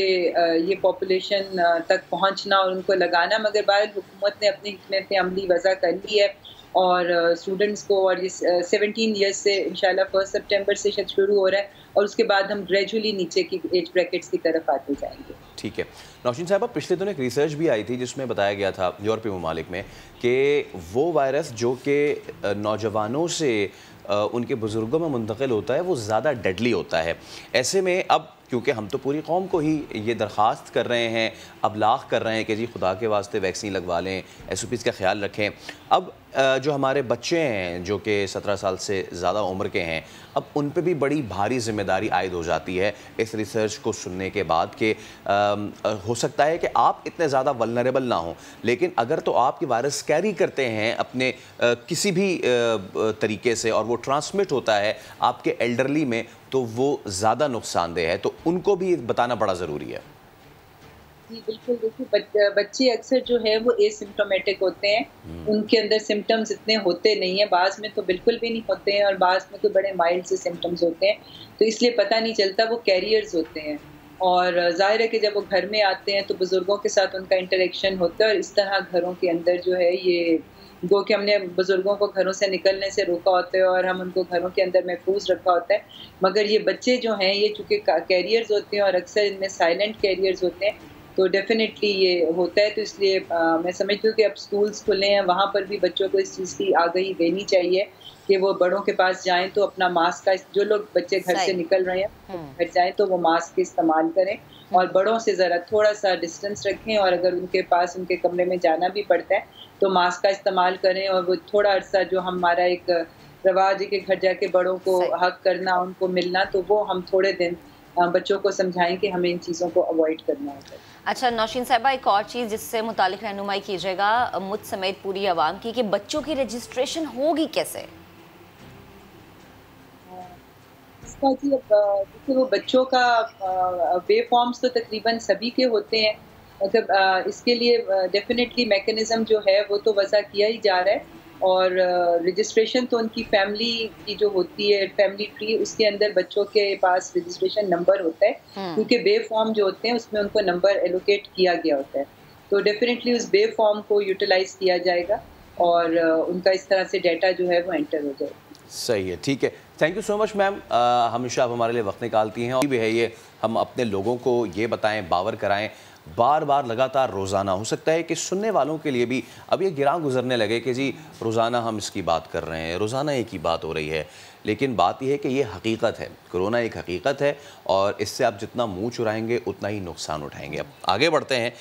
ये पॉपुलेशन तक पहुंचना और उनको लगाना, मगर बहरहाल हुकूमत ने अपनी हिकमत अमली वज़ा कर ली है और स्टूडेंट्स को, और ये 17 ईयर्स से इंशाल्लाह 1 सितंबर से शायद शुरू हो रहा है और उसके बाद हम ग्रेजुअली नीचे की एज ब्रैकेट्स की तरफ आते जाएंगे। ठीक है नौशीन साहबा, पिछले दिनों एक रिसर्च भी आई थी जिसमें बताया गया था यूरोपीय ममालिक में कि वो वायरस जो कि नौजवानों से उनके बुज़ुर्गों में मुंतकिल होता है वो ज़्यादा डेडली होता है। ऐसे में अब क्योंकि हम तो पूरी कौम को ही ये दरख्वास्त कर रहे हैं, अबलाग कर रहे हैं कि जी खुदा के वास्ते वैक्सीन लगवा लें, SOPs का ख्याल रखें। अब जो हमारे बच्चे हैं जो कि 17 साल से ज़्यादा उम्र के हैं, अब उन पे भी बड़ी भारी जिम्मेदारी आयद हो जाती है इस रिसर्च को सुनने के बाद कि हो सकता है कि आप इतने ज़्यादा वल्नरेबल ना हों, लेकिन अगर तो आपके वायरस कैरी करते हैं अपने किसी भी तरीके से और वो ट्रांसमिट होता है आपके एल्डरली में, तो वो ज़्यादा नुकसानदेह है, तो उनको भी बताना बड़ा ज़रूरी है। जी बिल्कुल, देखिए बच्चे अक्सर जो है वो एसिम्प्टोमेटिक होते हैं, उनके अंदर सिम्टम्स इतने होते नहीं हैं, बाज़ में तो बिल्कुल भी नहीं होते हैं और बाज़ में तो बड़े माइल्ड से सिम्टम्स होते हैं, तो इसलिए पता नहीं चलता, वो कैरियर्स होते हैं। और ज़ाहिर है कि जब वो घर में आते हैं तो बुज़ुर्गों के साथ उनका इंटरेक्शन होता है और इस तरह घरों के अंदर जो है ये गो कि हमने बुज़ुर्गों को घरों से निकलने से रोका होता है और हम उनको घरों के अंदर महफूज रखा होता है, मगर ये बच्चे जो हैं ये चूँकि कैरियर्स होते हैं और अक्सर इनमें साइलेंट कैरियर्स होते हैं, तो डेफिनेटली ये होता है। तो इसलिए मैं समझती हूँ कि अब स्कूल्स खुले हैं, वहाँ पर भी बच्चों को इस चीज़ की आगाही देनी चाहिए कि वो बड़ों के पास जाएं तो अपना मास्क का, जो लोग बच्चे घर से निकल रहे हैं घर जाएं तो वो मास्क इस्तेमाल करें और बड़ों से ज़रा थोड़ा सा डिस्टेंस रखें, और अगर उनके पास उनके कमरे में जाना भी पड़ता है तो मास्क का इस्तेमाल करें। और वो थोड़ा अर्सा जो हमारा एक रवाज है कि घर जाके बड़ों को हक करना, उनको मिलना, तो वो हम थोड़े दिन बच्चों को समझाएं कि हमें इन चीज़ों को अवॉइड करना होगा। अच्छा नौशीन साहिबा, एक और चीज़ जिससे मुतालिक रहनुमाई कीजिएगा मुझ समेत पूरी आवाम की, कि बच्चों की रजिस्ट्रेशन होगी कैसे? इसका जी देखिए वो बच्चों का वे फॉर्म्स तो तकरीबन सभी के होते हैं, मतलब इसके लिए डेफिनेटली मैकेनिज़्म जो है वो तो वज़ा किया ही जा रहा है, और रजिस्ट्रेशन तो उनकी फैमिली की जो होती है, फैमिली ट्री, उसके अंदर बच्चों के पास रजिस्ट्रेशन नंबर होता है, क्योंकि बे फॉर्म जो होते हैं उसमें उनको नंबर एलोकेट किया गया होता है, तो डेफिनेटली उस बे फॉर्म को यूटिलाइज किया जाएगा और उनका इस तरह से डाटा जो है वो एंटर हो जाएगा। सही है, ठीक है, thank you so much ma'am, हमेशा आप हमारे लिए वक्त निकालती हैं और भी है ये, हम अपने लोगों को ये बताएं, बावर कराएं, बार बार लगातार रोज़ाना। हो सकता है कि सुनने वालों के लिए भी अब ये गिरां गुजरने लगे कि जी रोज़ाना हम इसकी बात कर रहे हैं, रोज़ाना एक ही बात हो रही है, लेकिन बात यह है कि ये हकीकत है, कोरोना एक हकीकत है और इससे आप जितना मुंह चुराएंगे उतना ही नुकसान उठाएंगे। अब आगे बढ़ते हैं,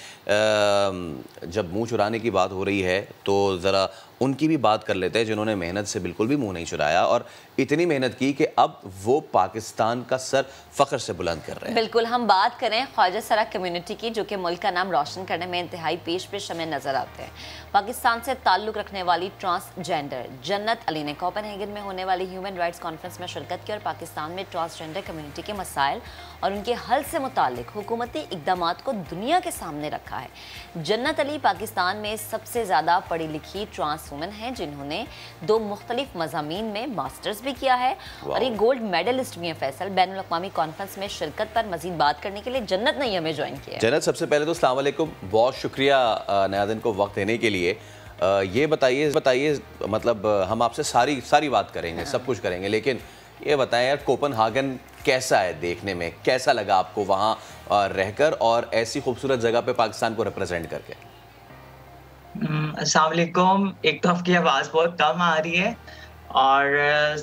जब मुंह चुराने की बात हो रही है तो ज़रा उनकी भी बात कर लेते हैं जिन्होंने मेहनत से बिल्कुल भी मुंह नहीं चुराया और इतनी मेहनत की कि अब वो पाकिस्तान का सर फ़ख्र से बुलंद कर रहे हैं। बिल्कुल, हम बात करें ख्वाजा सरा कम्युनिटी की, जो कि मुल्क का नाम रोशन करने में इंतहाई पेश हमें नजर आते हैं। पाकिस्तान से ताल्लुक़ रखने वाली ट्रांसजेंडर जन्नत अली ने कोपेनहेगन में होने वाली ह्यूमन राइट्स कॉन्फ्रेंस में शिरकत की और पाकिस्तान में ट्रांसजेंडर कम्युनिटी के मसाइल और उनके हल से मुताल्लिक हुकूमती इक़दामात को दुनिया के सामने रखा है। जन्नत अली पाकिस्तान में सबसे ज़्यादा पढ़ी लिखी ट्रांस वुमन हैं, जिन्होंने 2 मुख्तलिफ मज़ामीन में मास्टर्स भी किया है और एक गोल्ड मेडलिस्ट भी हैं। फैसल, बैनुल अक़वामी कॉन्फ्रेंस में शिरकत पर मज़ीद बात करने के लिए जन्नत ने हमें ज्वाइन किया। जन्नत, सबसे पहले तो अस्सलाम वालेकुम, बहुत शुक्रिया नया दिन को वक्त देने के लिए। ये बताइए मतलब हम आपसे सारी बात करेंगे, सब कुछ करेंगे, लेकिन ये बताएं यार कोपेनहेगन कैसा है देखने में, कैसा लगा आपको वहाँ रहकर और ऐसी खूबसूरत जगह पे पाकिस्तान को रिप्रेजेंट करके? अस्सलाम वालेकुम, एक तो आपकी आवाज़ बहुत कम आ रही है और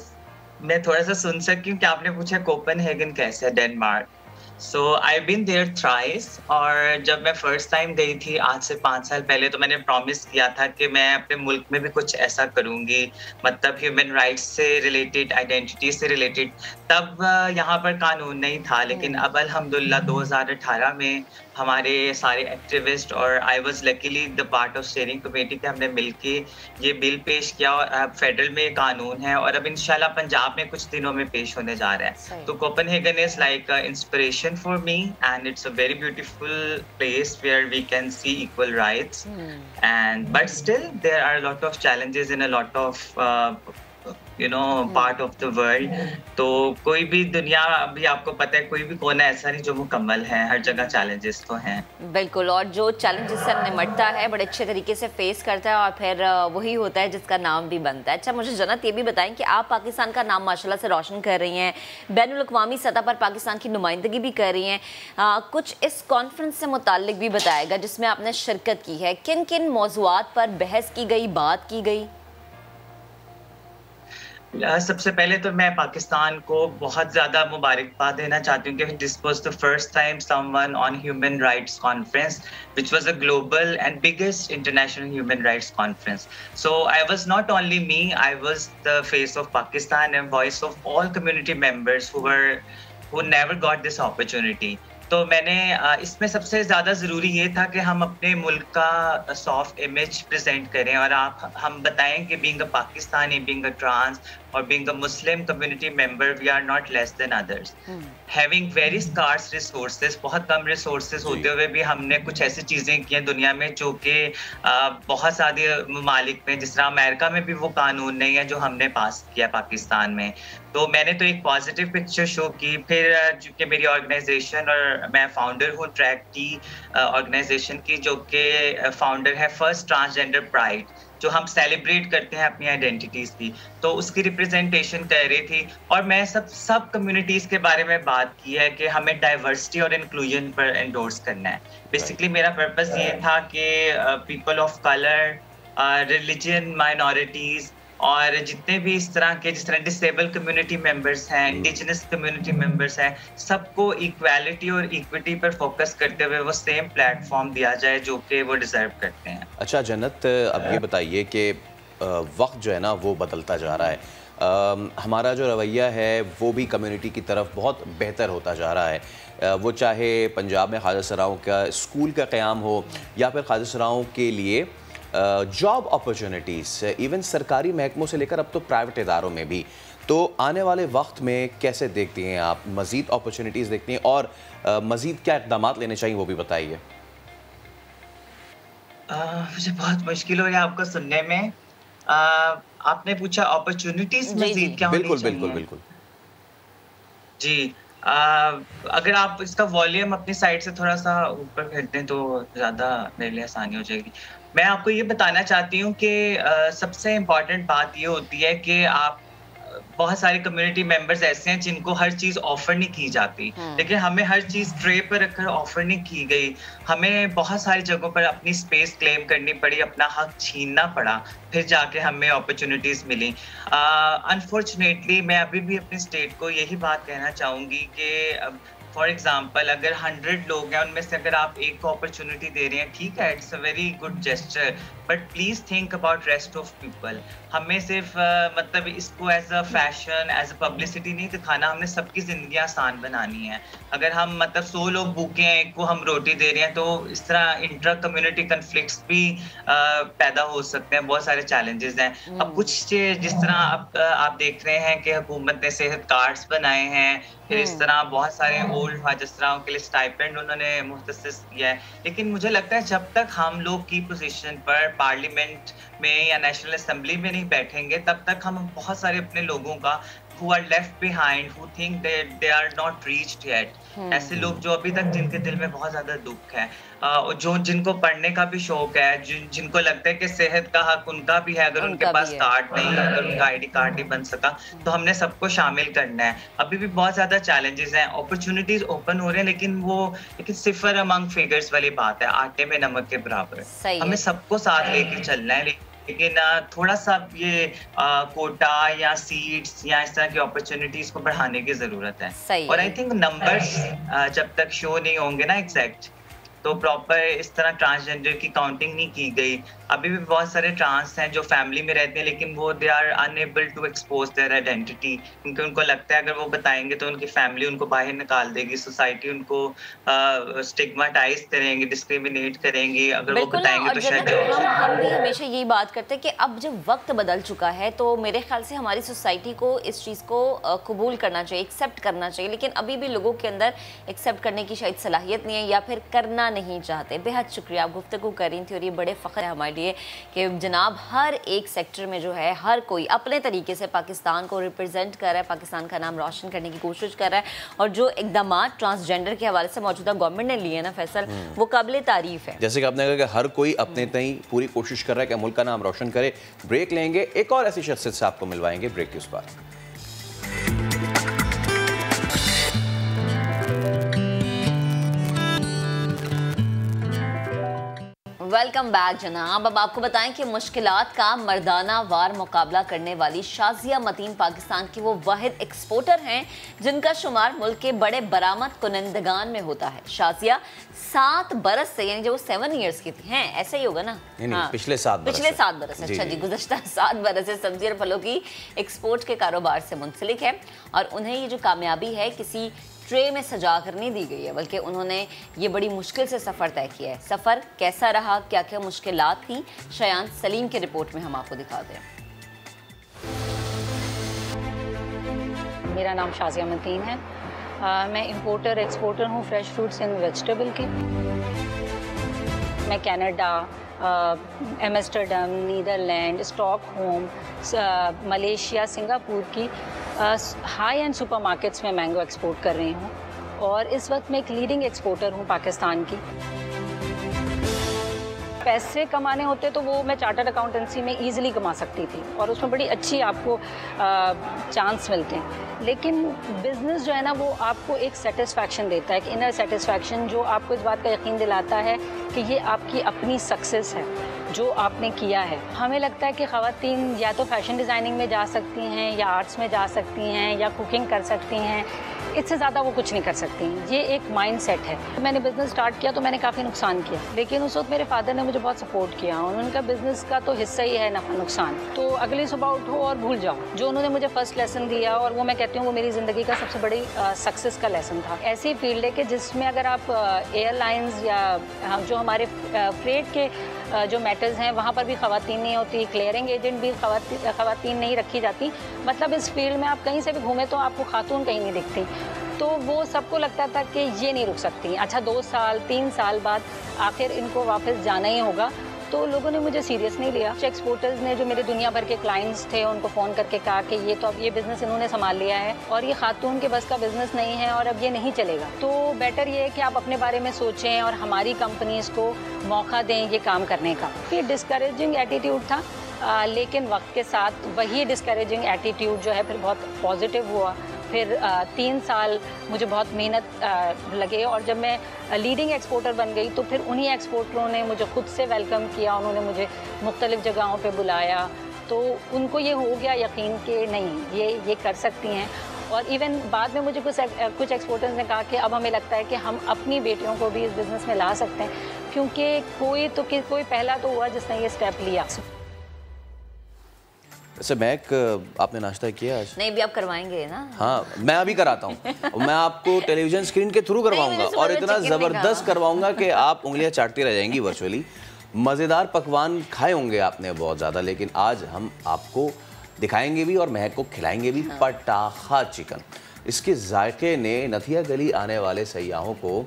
मैं थोड़ा सा सुन सकती हूँ कि आपने पूछा कोपेनहेगन कैसा है, Denmark. So I been there thrice, और जब मैं फर्स्ट टाइम गई थी आज से 5 साल पहले, तो मैंने प्रॉमिस किया था कि मैं अपने मुल्क में भी कुछ ऐसा करूँगी, मतलब ह्यूमन राइट्स से रिलेटेड, आइडेंटिटी से रिलेटेड। तब यहाँ पर कानून नहीं था, लेकिन अब अल्हम्दुलिल्लाह 2018 में हमारे सारे एक्टिविस्ट और I was luckily the part of steering committee के हमने मिलके ये बिल पेश किया और अब फेडरल में कानून है और अब इंशाल्लाह पंजाब में कुछ दिनों में पेश होने जा रहा है। तो Copenhagen is like inspiration for me and it's a very beautiful place where we can see equal rights and but still there are a lot of challenges in a lot of part of the world. तो कोई भी दुनिया, अभी आपको पता है, कोई भी कोना ऐसा नहीं जो मुकम्मल है, हर जगह चैलेंजेस तो हैं। बिल्कुल, और जो चैलेंजेस से निपटता है बड़े अच्छे तरीके से फेस करता है और फिर वही होता है जिसका नाम भी बनता है। अच्छा, मुझे जन्नत ये भी बताएं कि आप पाकिस्तान का नाम माशाल्लाह से रोशन कर रही हैं, बैनुल अक़वामी सतह पर पाकिस्तान की नुमाइंदगी भी कर रही हैं। कुछ इस कॉन्फ्रेंस से मुताल्लिक भी बताएगा जिसमें आपने शिरकत की है, किन किन मौज़ूआत पर बहस की गई, बात की गई? सबसे पहले तो मैं पाकिस्तान को बहुत ज़्यादा मुबारकबाद देना चाहती हूँ कि this was the first time someone on human rights conference which was a global and biggest international human rights conference. So I was not only me, I was the face of Pakistan and voice of all community members who never got this opportunity. तो मैंने इसमें सबसे ज़्यादा ज़रूरी ये था कि हम अपने मुल्क का सॉफ्ट इमेज प्रेजेंट करें और हम बताएं कि being a Pakistani, being a trans और being a Muslim community member, we are not less than others. Having very scarce resources, बहुत कम रिसोर्सेज होते हुए भी हमने कुछ ऐसी चीज़ें की हैं दुनिया में जो कि बहुत सारे ममालिक में, जिस तरह अमेरिका में भी वो कानून नहीं है जो हमने पास किया पाकिस्तान में। तो मैंने तो एक पॉजिटिव पिक्चर शो की। फिर चूँकि मेरी ऑर्गेनाइजेशन और मैं फाउंडर हूँ ट्रैक की ऑर्गेनाइजेशन की, जो कि फाउंडर है फर्स्ट ट्रांसजेंडर प्राइड, जो हम सेलिब्रेट करते हैं अपनी आइडेंटिटीज़ की, तो उसकी रिप्रेजेंटेशन कर रही थी। और मैं सब कम्युनिटीज़ के बारे में बात की है कि हमें डाइवर्सिटी और इंक्लूजन पर एंडोर्स करना है। बेसिकली मेरा पर्पस ये था कि people of colour, religion minorities और जितने भी इस तरह के, जिस तरह डिसेबल कम्युनिटी मेंबर्स हैं, इंडिजिनस कम्युनिटी मेंबर्स हैं, सबको इक्वालिटी और इक्विटी पर फोकस करते हुए वो सेम प्लेटफॉर्म दिया जाए जो कि वो डिजर्व करते हैं। अच्छा जन्नत, अब ये बताइए कि वक्त जो है ना वो बदलता जा रहा है, हमारा जो रवैया है वो भी कम्युनिटी की तरफ बहुत बेहतर होता जा रहा है। वो चाहे पंजाब में ख्वाजा सराओं का स्कूल का क़याम हो या फिर ख्वाजा सराओं के लिए जॉब अपॉर्चुनिटीज़, इवन सरकारी महकमों से लेकर अब तो प्राइवेट इदारों में भी। तो आने वाले वक्त में कैसे देखती हैं आप, मज़ीद अपॉर्चुनिटीज़ देखती हैं और मज़ीद क्या इक़दामात लेने चाहिए वो भी बताइए। मुझे बहुत मुश्किल हो रहा है आपको सुनने में। आपने पूछा अपॉर्चुनिटीज़ मज़ीद क्या होनी चाहिए? बिल्कुल बिल्कुल जी। अगर आप इसका वॉल्यूम अपनी साइड से थोड़ा सा ऊपर कर दें तो ज़्यादा मेरे लिए आसानी हो जाएगी। मैं आपको ये बताना चाहती हूँ कि सबसे इम्पॉर्टेंट बात ये होती है कि आप, बहुत सारे कम्युनिटी मेंबर्स ऐसे हैं जिनको हर चीज़ ऑफर नहीं की जाती, लेकिन हमें हर चीज़ ट्रे पर रखकर ऑफर नहीं की गई। हमें बहुत सारी जगहों पर अपनी स्पेस क्लेम करनी पड़ी, अपना हक छीनना पड़ा, फिर जाके हमें अपॉर्चुनिटीज़ मिली। अनफॉर्चुनेटली मैं अभी भी अपनी स्टेट को यही बात कहना चाहूँगी कि फॉर एग्जाम्पल अगर 100 लोग हैं, उनमें से अगर आप एक को अपॉर्चुनिटी दे रहे हैं, ठीक है, it's a very good gesture, but please think about rest of people. हमें सिर्फ मतलब इसको as a fashion, as a publicity नहीं दिखाना, हमने सबकी ज़िंदगी आसान बनानी है। अगर हम मतलब 100 लोग भूखे हैं, एक को हम रोटी दे रहे हैं, तो इस तरह इंट्रा कम्युनिटी कन्फ्लिक्ट्स भी पैदा हो सकते हैं, बहुत सारे चैलेंजेस हैं। अब कुछ जिस तरह आप देख रहे हैं कि हुकूमत ने सेहत कार्ड्स बनाए हैं, फिर इस तरह बहुत सारे ओल्ड ख्वाजा के लिए स्टाइपेंड उन्होंने मुख्तसिस किया है। लेकिन मुझे लगता है जब तक हम लोग की पोजीशन पर पार्लियामेंट में या नेशनल असेंबली में नहीं बैठेंगे, तब तक हम बहुत सारे अपने लोगों का who are left behind, who think that they are not reached yet, ऐसे लोग जो अभी तक, जिनके दिल में बहुत ज़्यादा दुख है, जो जिनको पढ़ने का भी शौक है, जिनको लगता है कि सेहत का हक उनका भी है, अगर उनके पास कार्ड नहीं है, अगर उनका आईडी कार्ड नहीं बन सका, तो हमने सबको शामिल करना है। अभी भी बहुत ज़्यादा चैलेंजेस हैं, अपॉर्चुनिटीज ओपन हो रहे हैं, लेकिन सिफर अमंग फिगर्स वाली बात है, आटे में नमक के बराबर। हमें सबको साथ लेके चलना है, लेकिन थोड़ा सा ये कोटा या सीट्स या इस तरह की अपॉर्चुनिटीज को बढ़ाने की जरूरत है। और आई थिंक नंबर्स जब तक शो नहीं होंगे ना एग्जैक्ट, तो प्रॉपर इस तरह ट्रांसजेंडर की काउंटिंग नहीं की गई। अभी भी बहुत सारे ट्रांस हैं जो फैमिली में रहते हैं, लेकिन वो they are unable to expose their identity, क्योंकि उनको लगता है अगर वो बताएंगे तो उनकी फैमिली उनको बाहर निकाल देगी, सोसाइटी उनको स्टिग्माटाइज करेंगे, डिस्क्रिमिनेट करेंगी अगर वो बताएंगे तो शायद। हम भी हमेशा यही बात करते हैं कि अब जब वक्त बदल चुका है तो मेरे ख्याल से हमारी सोसाइटी को इस चीज़ को कबूल करना चाहिए, एक्सेप्ट करना चाहिए, लेकिन अभी भी लोगों के अंदर एक्सेप्ट करने की शायद सलाहियत नहीं है या फिर करना नहीं चाहते। बेहद शुक्रिया, आप गुफ्तगू कर रही थी और ये बड़े फ़ख्र है हमारे लिए कि जनाब हर एक सेक्टर में जो है हर कोई अपने तरीके से पाकिस्तान को रिप्रेजेंट कर रहा है, पाकिस्तान का नाम रोशन करने की कोशिश कर रहा है, और जो इक़दाम ट्रांसजेंडर के हवाले से मौजूदा गवर्नमेंट ने लिए ना फैसल, वो काबिल तारीफ है। जैसे कि आपने कहा कि हर कोई अपने तई पूरी कोशिश कर रहा है कि मुल्क का नाम रोशन करे। ब्रेक लेंगे, एक और ऐसी शख्सियत से आपको मिलवाएंगे ब्रेक के उस पार। वेलकम बैक जनाब। अब आपको बताएं कि मुश्किलात का मर्दाना वार मुकाबला करने वाली शाजिया मतीन पाकिस्तान की वो वाहिद एक्सपोर्टर हैं जिनका शुमार मुल्क के बड़े बरामद कुनंदगान में होता है। शाजिया 7 बरस से, यानी जो 7 ईयर्स की थी, हैं ऐसा ही होगा ना? हाँ, पिछले 7 बरस। अच्छा जी, गुज़श्ता 7 बरस से सब्जी और फलों की एक्सपोर्ट के कारोबार से मुंसलिक है और उन्हें ये जो कामयाबी है किसी ट्रे में सजा कर नहीं दी गई है, बल्कि उन्होंने ये बड़ी मुश्किल से सफ़र तय किया है। सफ़र कैसा रहा, क्या क्या मुश्किलात थी, शयान सलीम की रिपोर्ट में हम आपको दिखाते हैं। मेरा नाम शाजिया मतीन है। मैं इंपोर्टर एक्सपोर्टर हूँ फ्रेश फ्रूट्स एंड वेजिटेबल की। मैं Canada, Amsterdam, Netherland, Stockholm, Malaysia, Singapore की हाई एंड सुपरमार्केट्स में मैंगो एक्सपोर्ट कर रही हूँ और इस वक्त मैं एक लीडिंग एक्सपोर्टर हूँ पाकिस्तान की। पैसे कमाने होते तो वो मैं चार्टर्ड अकाउंटेंसी में ईजिली कमा सकती थी और उसमें बड़ी अच्छी आपको चांस मिलते हैं, लेकिन बिज़नेस जो है ना वो आपको एक सेटिस्फैक्शन देता है, एक इनर सेटिस्फैक्शन जो आपको इस बात का यकीन दिलाता है कि ये आपकी अपनी सक्सेस है जो आपने किया है। हमें लगता है कि ख़वातीन या तो फैशन डिज़ाइनिंग में जा सकती हैं या आर्ट्स में जा सकती हैं या कुकिंग कर सकती हैं, इससे ज़्यादा वो कुछ नहीं कर सकती। ये एक माइंड सेट है। मैंने बिज़नेस स्टार्ट किया तो मैंने काफ़ी नुकसान किया, लेकिन उस वक्त मेरे फादर ने मुझे बहुत सपोर्ट किया। उनका बिज़नेस का तो हिस्सा ही है नफ़ा नुकसान, तो अगली सुबह उठो और भूल जाओ। जो उन्होंने मुझे फर्स्ट लेसन दिया और वो मैं कहती हूँ वो मेरी ज़िंदगी का सबसे बड़ी सक्सेस का लेसन था। ऐसी फील्ड है कि जिसमें अगर आप एयरलाइंस या जो हमारे फ्रेट के जो मैटर्स हैं वहाँ पर भी ख़वातीन नहीं होती, क्लियरिंग एजेंट भी ख़वातीन नहीं रखी जाती। मतलब इस फील्ड में आप कहीं से भी घूमें तो आपको खातून कहीं नहीं दिखती। तो वो सबको लगता था कि ये नहीं रुक सकती, अच्छा 2 साल 3 साल बाद आखिर इनको वापस जाना ही होगा। तो लोगों ने मुझे सीरियस नहीं लिया। एक्सपोर्टर्स ने जो मेरे दुनिया भर के क्लाइंट्स थे उनको फ़ोन करके कहा कि ये तो अब ये बिज़नेस इन्होंने संभाल लिया है और ये खातून के बस का बिज़नेस नहीं है और अब ये नहीं चलेगा। तो बेटर ये है कि आप अपने बारे में सोचें और हमारी कंपनीज़ को मौका दें ये काम करने का। ये डिस्करेजिंग एटीट्यूड था, लेकिन वक्त के साथ वही डिस्करेजिंग एटीट्यूड जो है फिर बहुत पॉजिटिव हुआ। फिर 3 साल मुझे बहुत मेहनत लगे और जब मैं लीडिंग एक्सपोर्टर बन गई तो फिर उन्हीं एक्सपोर्टरों ने मुझे खुद से वेलकम किया। उन्होंने मुझे मुख्तलिफ़ जगहों पे बुलाया, तो उनको ये हो गया यकीन कि नहीं ये कर सकती हैं। और इवन बाद में मुझे कुछ एक्सपोर्टर्स ने कहा कि अब हमें लगता है कि हम अपनी बेटियों को भी इस बिज़नेस में ला सकते हैं, क्योंकि कोई पहला तो हुआ जिसने ये स्टेप लिया। वैसे मैक, आपने नाश्ता किया आज? नहीं, भी आप करवाएंगे ना? हाँ, मैं अभी कराता हूँ। मैं आपको टेलीविजन स्क्रीन के थ्रू करवाऊंगा और इतना ज़बरदस्त करवाऊंगा कि आप उंगलियां चाटती रह जाएंगी वर्चुअली। मज़ेदार पकवान खाए होंगे आपने बहुत ज़्यादा, लेकिन आज हम आपको दिखाएंगे भी और महक को खिलाएंगे भी पटाखा चिकन। इसके जायके ने नथिया गली आने वाले सयाहों को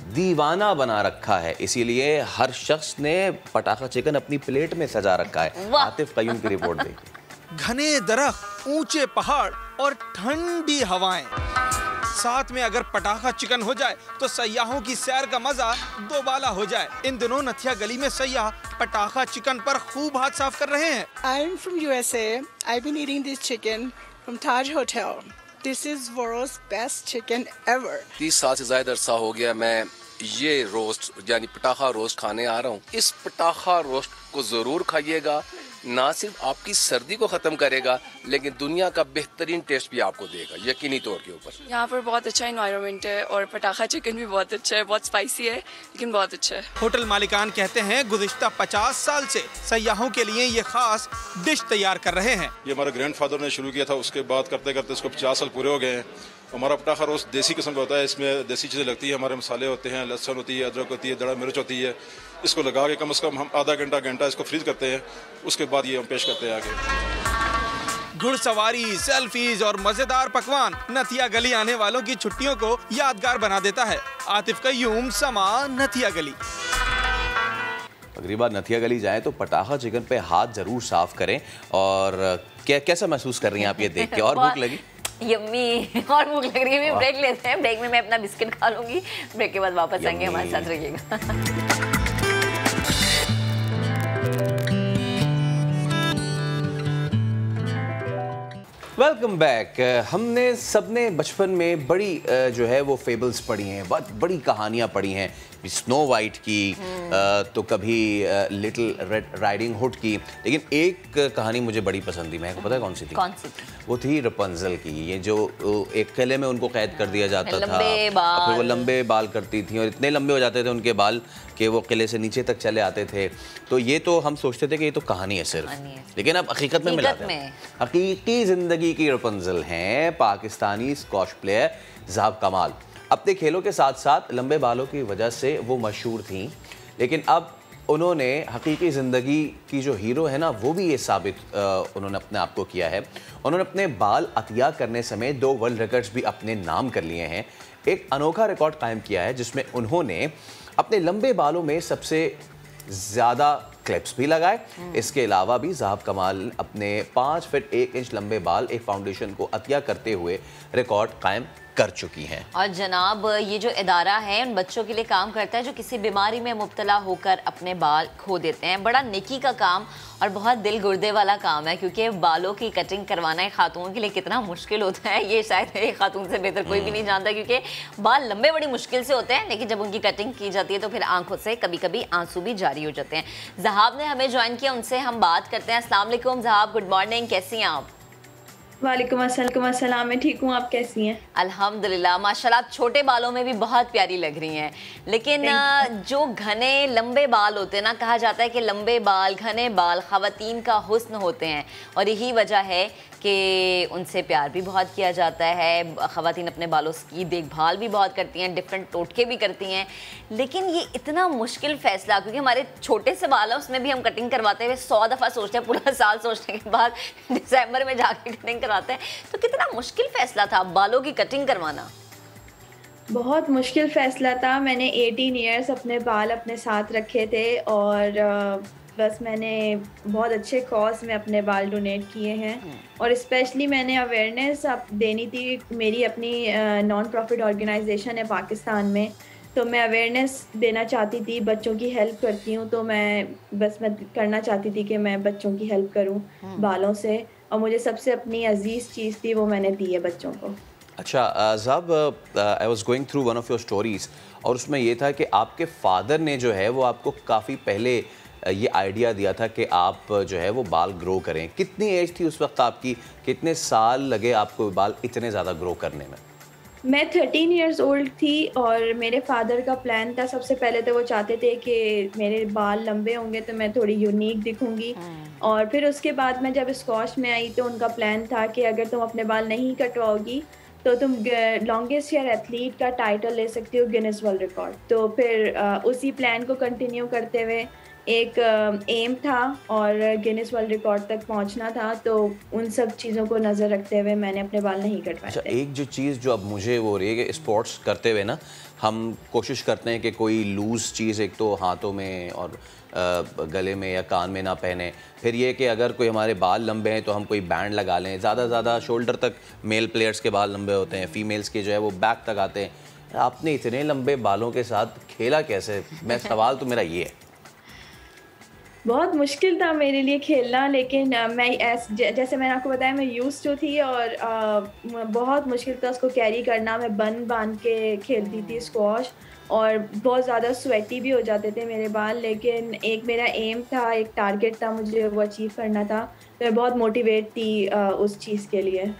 दीवाना बना रखा है, इसीलिए हर शख्स ने पटाखा चिकन अपनी प्लेट में सजा रखा है। आतिफ कयूम की रिपोर्ट देखिए। घने दरख्त, ऊंचे पहाड़ और ठंडी हवाएं, साथ में अगर पटाखा चिकन हो जाए तो सयाहों की सैर का मजा दोबाला हो जाए। इन दिनों नथिया गली में सयाह पटाखा चिकन पर खूब हाथ साफ कर रहे हैं। I am from USA. I've been eating this chicken from Taj Hotel. This is world's best chicken ever. 30 साल से ज्यादा अरसा हो गया मैं ये रोस्ट यानी पटाखा रोस्ट खाने आ रहा हूँ। इस पटाखा रोस्ट को जरूर खाइएगा, ना सिर्फ आपकी सर्दी को ख़त्म करेगा लेकिन दुनिया का बेहतरीन टेस्ट भी आपको देगा, यकीनी तौर के ऊपर। यहाँ पर बहुत अच्छा इन्वायरमेंट है और पटाखा चिकन भी बहुत अच्छा है, बहुत स्पाइसी है लेकिन बहुत अच्छा है। होटल मालिकान कहते हैं गुज़िश्ता 50 साल से सयाहों के लिए ये खास डिश तैयार कर रहे हैं। ये हमारे ग्रैंडफादर ने शुरू किया था, उसके बाद करते करते इसको 50 साल पूरे हो गए हैं। हमारा पटाखा रोस्ट देसी किस्म का होता है, इसमें देसी चीज़ें लगती है, हमारे मसाले होते हैं, लहसुन होती है, अदरक होती है, दड़ा मिर्च होती है। इसको लगा के कम से कम हम आधा घंटा इसको फ्रीज करते हैं, उसके बाद ये हम पेश करते हैं आगे। घुड़सवारी, सेल्फीज और मजेदार पकवान नथिया गली आने वालों की छुट्टियों को यादगार बना देता है। आतिफ कयूम, समा, नथिया गली। अगली बार नथिया गली जाएं तो पटाखा चिकन पे हाथ जरूर साफ करें। और कैसा महसूस कर रही हैं आप ये देख के? और भूख लगी? यम्मी, और भूख लग रही है। ब्रेक लेते हैं, ब्रेक में मैं अपना बिस्किट खा लूंगी, ब्रेक के बाद वापस आएंगे, हमारे साथ रहिएगा। Welcome back. हमने सबने बचपन में बड़ी जो है वो फेबल्स पढ़ी हैं, बहुत बड़ी कहानियाँ पढ़ी हैं, स्नो वाइट की, तो कभी लिटिल रेड राइडिंग हुड की। लेकिन एक कहानी मुझे बड़ी पसंद थी, मैं पता है कौन सी थी? कौन सी? वो थी रपुंज़ल की। ये जो एक किले में उनको कैद कर दिया जाता था, फिर वो लंबे बाल करती थी और इतने लंबे हो जाते थे उनके बाल कि वो किले से नीचे तक चले आते थे। तो ये तो हम सोचते थे कि ये तो कहानी है सिर्फ, लेकिन अब हकीकत में मिलाते हैं। हकीकी जिंदगी की रपुंज़ल हैं पाकिस्तानी स्क्वॉश प्लेयर ज़हाब कमाल। अपने खेलों के साथ साथ लंबे बालों की वजह से वो मशहूर थीं, लेकिन अब उन्होंने हकीकी ज़िंदगी की जो हीरो है ना, वो भी ये साबित उन्होंने अपने आप को किया है। उन्होंने अपने बाल अतिया करने समेत 2 वर्ल्ड रिकॉर्ड्स भी अपने नाम कर लिए हैं। एक अनोखा रिकॉर्ड कायम किया है जिसमें उन्होंने अपने लंबे बालों में सबसे ज़्यादा क्लिप्स भी लगाए। इसके अलावा भी ज़हाब कमाल अपने 5 फीट 1 इंच लंबे बाल एक फाउंडेशन को अतिया करते हुए रिकॉर्ड कायम कर चुकी हैं। और जनाब, ये जो इदारा है उन बच्चों के लिए काम करता है जो किसी बीमारी में मुब्तला होकर अपने बाल खो देते हैं। बड़ा नेकी का काम और बहुत दिल गुर्दे वाला काम है, क्योंकि बालों की कटिंग करवाना एक खातून के लिए कितना मुश्किल होता है ये शायद एक खातून से बेहतर कोई भी नहीं जानता, क्योंकि बाल लंबे बड़ी मुश्किल से होते हैं, लेकिन जब उनकी कटिंग की जाती है तो फिर आंखों से कभी कभी आंसू भी जारी हो जाते हैं। ज़हाब ने हमें ज्वाइन किया, उनसे हम बात करते हैं। अस्सलाम वालेकुम ज़हाब, गुड मॉर्निंग, कैसी हैं आप? वालेकुम अस्सलाम, मैं ठीक हूँ, आप कैसी हैं? अल्हम्दुलिल्लाह, माशाल्लाह। आप छोटे बालों में भी बहुत प्यारी लग रही हैं, लेकिन जो घने लंबे बाल होते हैं ना, कहा जाता है कि लंबे बाल, घने बाल ख़वातीन का हुस्न होते हैं, और यही वजह है कि उनसे प्यार भी बहुत किया जाता है। ख़वातीन अपने बालों की देखभाल भी बहुत करती हैं, डिफरेंट टोटके भी करती हैं। लेकिन ये इतना मुश्किल फ़ैसला, क्योंकि हमारे छोटे से बाल है, उसमें भी हम कटिंग करवाते हुए 100 दफ़ा सोचते हैं, पूरा साल सोचने के बाद दिसंबर में जाके कटिंग करवाते हैं। तो कितना मुश्किल फ़ैसला था बालों की कटिंग करवाना? बहुत मुश्किल फ़ैसला था। मैंने 18 ईयर्स अपने बाल अपने साथ रखे थे और बस मैंने बहुत अच्छे कॉज में अपने बाल डोनेट किए हैं, और स्पेशली मैंने अवेयरनेस देनी थी। मेरी अपनी नॉन प्रॉफिट ऑर्गेनाइजेशन है पाकिस्तान में, तो मैं अवेयरनेस देना चाहती थी। बच्चों की हेल्प करती हूँ, तो मैं करना चाहती थी कि मैं बच्चों की हेल्प करूँ बालों से, और मुझे सबसे अपनी अजीज़ चीज़ थी वो मैंने दी है बच्चों को। अच्छा Zahab, I was going through one of your stories, और उसमें ये था कि आपके फादर ने जो है वो आपको काफ़ी पहले ये आइडिया दिया था कि आप जो है वो बाल ग्रो करें। कितनी एज थी उस वक्त आपकी? कितने साल लगे आपको बाल इतने ज़्यादा ग्रो करने में? मैं 13 इयर्स ओल्ड थी, और मेरे फादर का प्लान था, सबसे पहले तो वो चाहते थे कि मेरे बाल लंबे होंगे तो मैं थोड़ी यूनिक दिखूंगी। और फिर उसके बाद मैं जब स्क्वॉश में आई तो उनका प्लान था कि अगर तुम अपने बाल नहीं कटवाओगी तो तुम लॉन्गेस्ट हेयर एथलीट का टाइटल ले सकती हो गिनीज वर्ल्ड रिकॉर्ड। तो फिर उसी प्लान को कंटिन्यू करते हुए एक एम था और गिनीज वर्ल्ड रिकॉर्ड तक पहुंचना था, तो उन सब चीज़ों को नज़र रखते हुए मैंने अपने बाल नहीं कटवाए। अच्छा, एक जो चीज़ जो अब मुझे वो रही है कि स्पोर्ट्स करते हुए ना हम कोशिश करते हैं कि कोई लूज़ चीज़ एक तो हाथों में और गले में या कान में ना पहने, फिर ये कि अगर कोई हमारे बाल लंबे हैं तो हम कोई बैंड लगा लें। ज़्यादा से ज़्यादा शोल्डर तक मेल प्लेयर्स के बाल लंबे होते हैं, फीमेल्स के जो है वो बैक तक आते हैं। आपने इतने लंबे बालों के साथ खेला कैसे? मैं सवाल तो मेरा ये है। बहुत मुश्किल था मेरे लिए खेलना, लेकिन मैं जैसे मैंने आपको बताया, मैं यूज़ टू थी और बहुत मुश्किल था उसको कैरी करना। मैं बन बांध के खेलती थी स्क्वॉश, और बहुत ज़्यादा स्वेटी भी हो जाते थे मेरे बाल, लेकिन एक मेरा एम था, एक टारगेट था, मुझे वो अचीव करना था। मैं बहुत मोटिवेट थी उस चीज़ के लिए।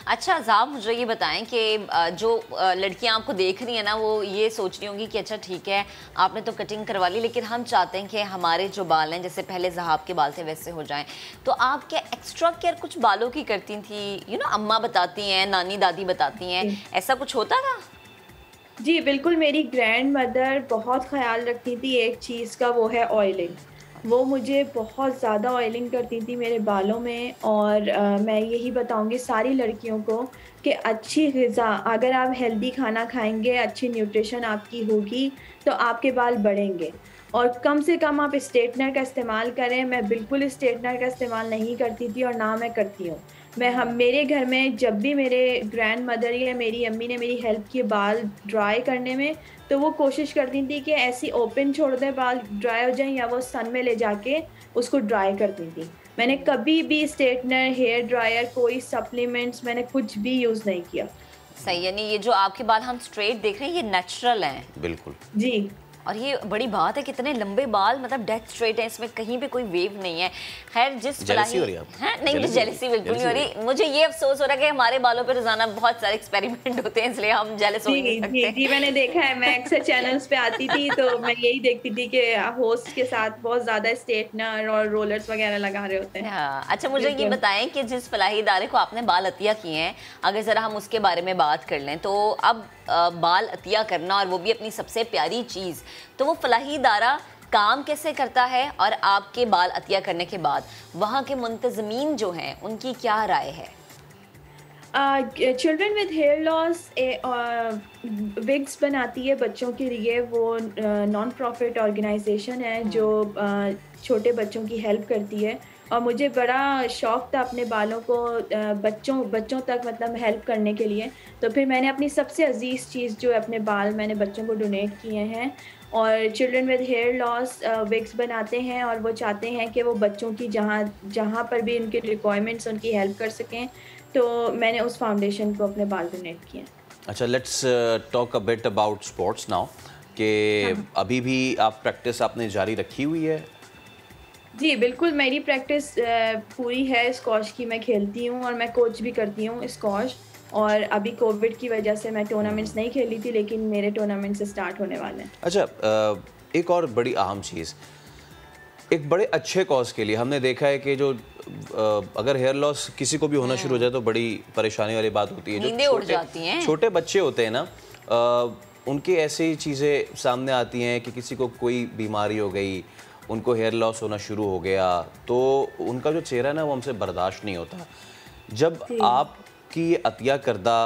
अच्छा ज़ाब, मुझे ये बताएं कि जो लड़कियां आपको देख रही हैं ना, वो ये सोच रही होंगी कि अच्छा ठीक है आपने तो कटिंग करवा ली, लेकिन हम चाहते हैं कि हमारे जो बाल हैं जैसे पहले ज़हाब के बाल थे वैसे हो जाएं। तो आप क्या एक्स्ट्रा केयर कुछ बालों की करती थी? अम्मा बताती हैं, नानी दादी बताती हैं, ऐसा कुछ होता था? जी बिल्कुल, मेरी ग्रैंड मदर बहुत ख्याल रखती थी एक चीज़ का, वो है ऑयलिंग। वो मुझे बहुत ज़्यादा ऑयलिंग करती थी मेरे बालों में, और मैं यही बताऊंगी सारी लड़कियों को कि अच्छी ग़िज़ा, अगर आप हेल्दी खाना खाएंगे, अच्छी न्यूट्रिशन आपकी होगी तो आपके बाल बढ़ेंगे। और कम से कम आप स्ट्रेटनर का इस्तेमाल करें। मैं बिल्कुल स्ट्रेटनर का इस्तेमाल नहीं करती थी और ना मैं करती हूँ। मेरे घर में जब भी मेरे ग्रैंड मदर या मेरी अम्मी ने मेरी हेल्प की बाल ड्राई करने में, तो वो कोशिश करती थी कि ऐसी ओपन छोड़ दें बाल ड्राई हो जाएं, या वो सन में ले जाके उसको ड्राई करती थी। मैंने कभी भी स्ट्रेटनर, हेयर ड्रायर, कोई सप्लीमेंट्स, मैंने कुछ भी यूज़ नहीं किया। सही, यानी ये जो आपके बाल हम स्ट्रेट देख रहे हैं ये नेचुरल हैं? बिल्कुल जी। और ये बड़ी बात है, कितने लंबे बाल, मतलब डेथ स्ट्रेट है, इसमें कहीं भी कोई वेव नहीं है। खैर जिस जेलसी हो रही है नहीं, मुझे जेलसी बिल्कुल नहीं हो रही। मुझे ये अफसोस हो रहा है कि हमारे बालों पे रोजाना बहुत सारे एक्सपेरिमेंट होते हैं, इसलिए हम जेलस हो नहीं सकते। जी, मैंने देखा है, मैं अक्सर चैनल्स पे आती थी तो मैं यही देखती थी कि होस्ट के साथ बहुत ज्यादा स्ट्रेटनर और रोलर्स वगैरह लगा रहे होते हैं। हाँ, अच्छा मुझे ये बताएं कि जिस फलाही इदारे को आपने बाल अतिया किए हैं, अगर जरा हम उसके बारे में बात कर लें, तो अब बाल अतिया करना, और वो भी अपनी सबसे प्यारी चीज़, तो वो फलाही इदारा काम कैसे करता है, और आपके बाल अतिया करने के बाद वहाँ के मुंतज़मीन जो हैं उनकी क्या राय है? Children with hair loss wigs बनाती है बच्चों के लिए। वो नॉन प्रॉफिट ऑर्गेनाइजेशन है जो छोटे बच्चों की हेल्प करती है, और मुझे बड़ा शौक़ था अपने बालों को बच्चों तक मतलब हेल्प करने के लिए। तो फिर मैंने अपनी सबसे अजीज़ चीज़ जो है अपने बाल मैंने बच्चों को डोनेट किए हैं, और children with hair loss wigs बनाते हैं, और वो चाहते हैं कि वो बच्चों की जहाँ पर भी उनके रिक्वायरमेंट्स उनकी हेल्प कर सकें। तो मैंने उस फाउंडेशन को अपने बाल डोनेट किए। अच्छा, let's talk a bit about sports now, कि अभी भी आप प्रैक्टिस आपने जारी रखी हुई है? जी बिल्कुल, मेरी प्रैक्टिस पूरी है स्क्वॉश की। मैं खेलती हूँ और मैं कोच भी करती हूँ स्क्वॉश, और अभी कोविड की वजह से मैं टूर्नामेंट्स नहीं खेली थी, लेकिन मेरे टूर्नामेंट्स स्टार्ट होने वाले हैं। अच्छा, एक और बड़ी अहम चीज़, एक बड़े अच्छे कॉज के लिए हमने देखा है कि जो अगर हेयर लॉस किसी को भी होना शुरू हो जाए तो बड़ी परेशानी वाली बात होती है। जो छोटे बच्चे होते हैं ना, उनकी ऐसी चीज़ें सामने आती हैं कि किसी को कोई बीमारी हो गई, उनको हेयर लॉस होना शुरू हो गया, तो उनका जो चेहरा है ना वो हमसे बर्दाश्त नहीं होता। जब आपकी अतिया करदा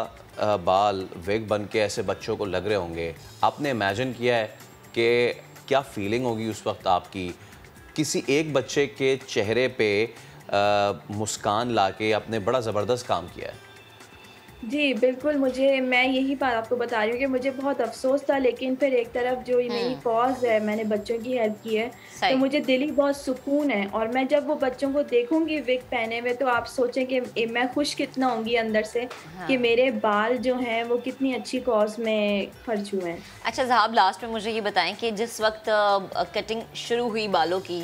बाल वेग बन के ऐसे बच्चों को लग रहे होंगे, आपने इमेजिन किया है कि क्या फीलिंग होगी उस वक्त आपकी? किसी एक बच्चे के चेहरे पे मुस्कान लाके आपने बड़ा ज़बरदस्त काम किया है। जी बिल्कुल, मैं यही बात आपको बता रही हूँ कि मुझे बहुत अफसोस था, लेकिन फिर एक तरफ जो मेरी कॉज है, मैंने बच्चों की हेल्प की है, तो मुझे दिली बहुत सुकून है। और मैं जब वो बच्चों को देखूंगी विग पहने हुए, तो आप सोचें कि मैं खुश कितना होंगी अंदर से कि मेरे बाल जो हैं वो कितनी अच्छी कॉज में खर्च हुए हैं। अच्छा ज़हाब, लास्ट में मुझे ये बताएं कि जिस वक्त कटिंग शुरू हुई बालों की,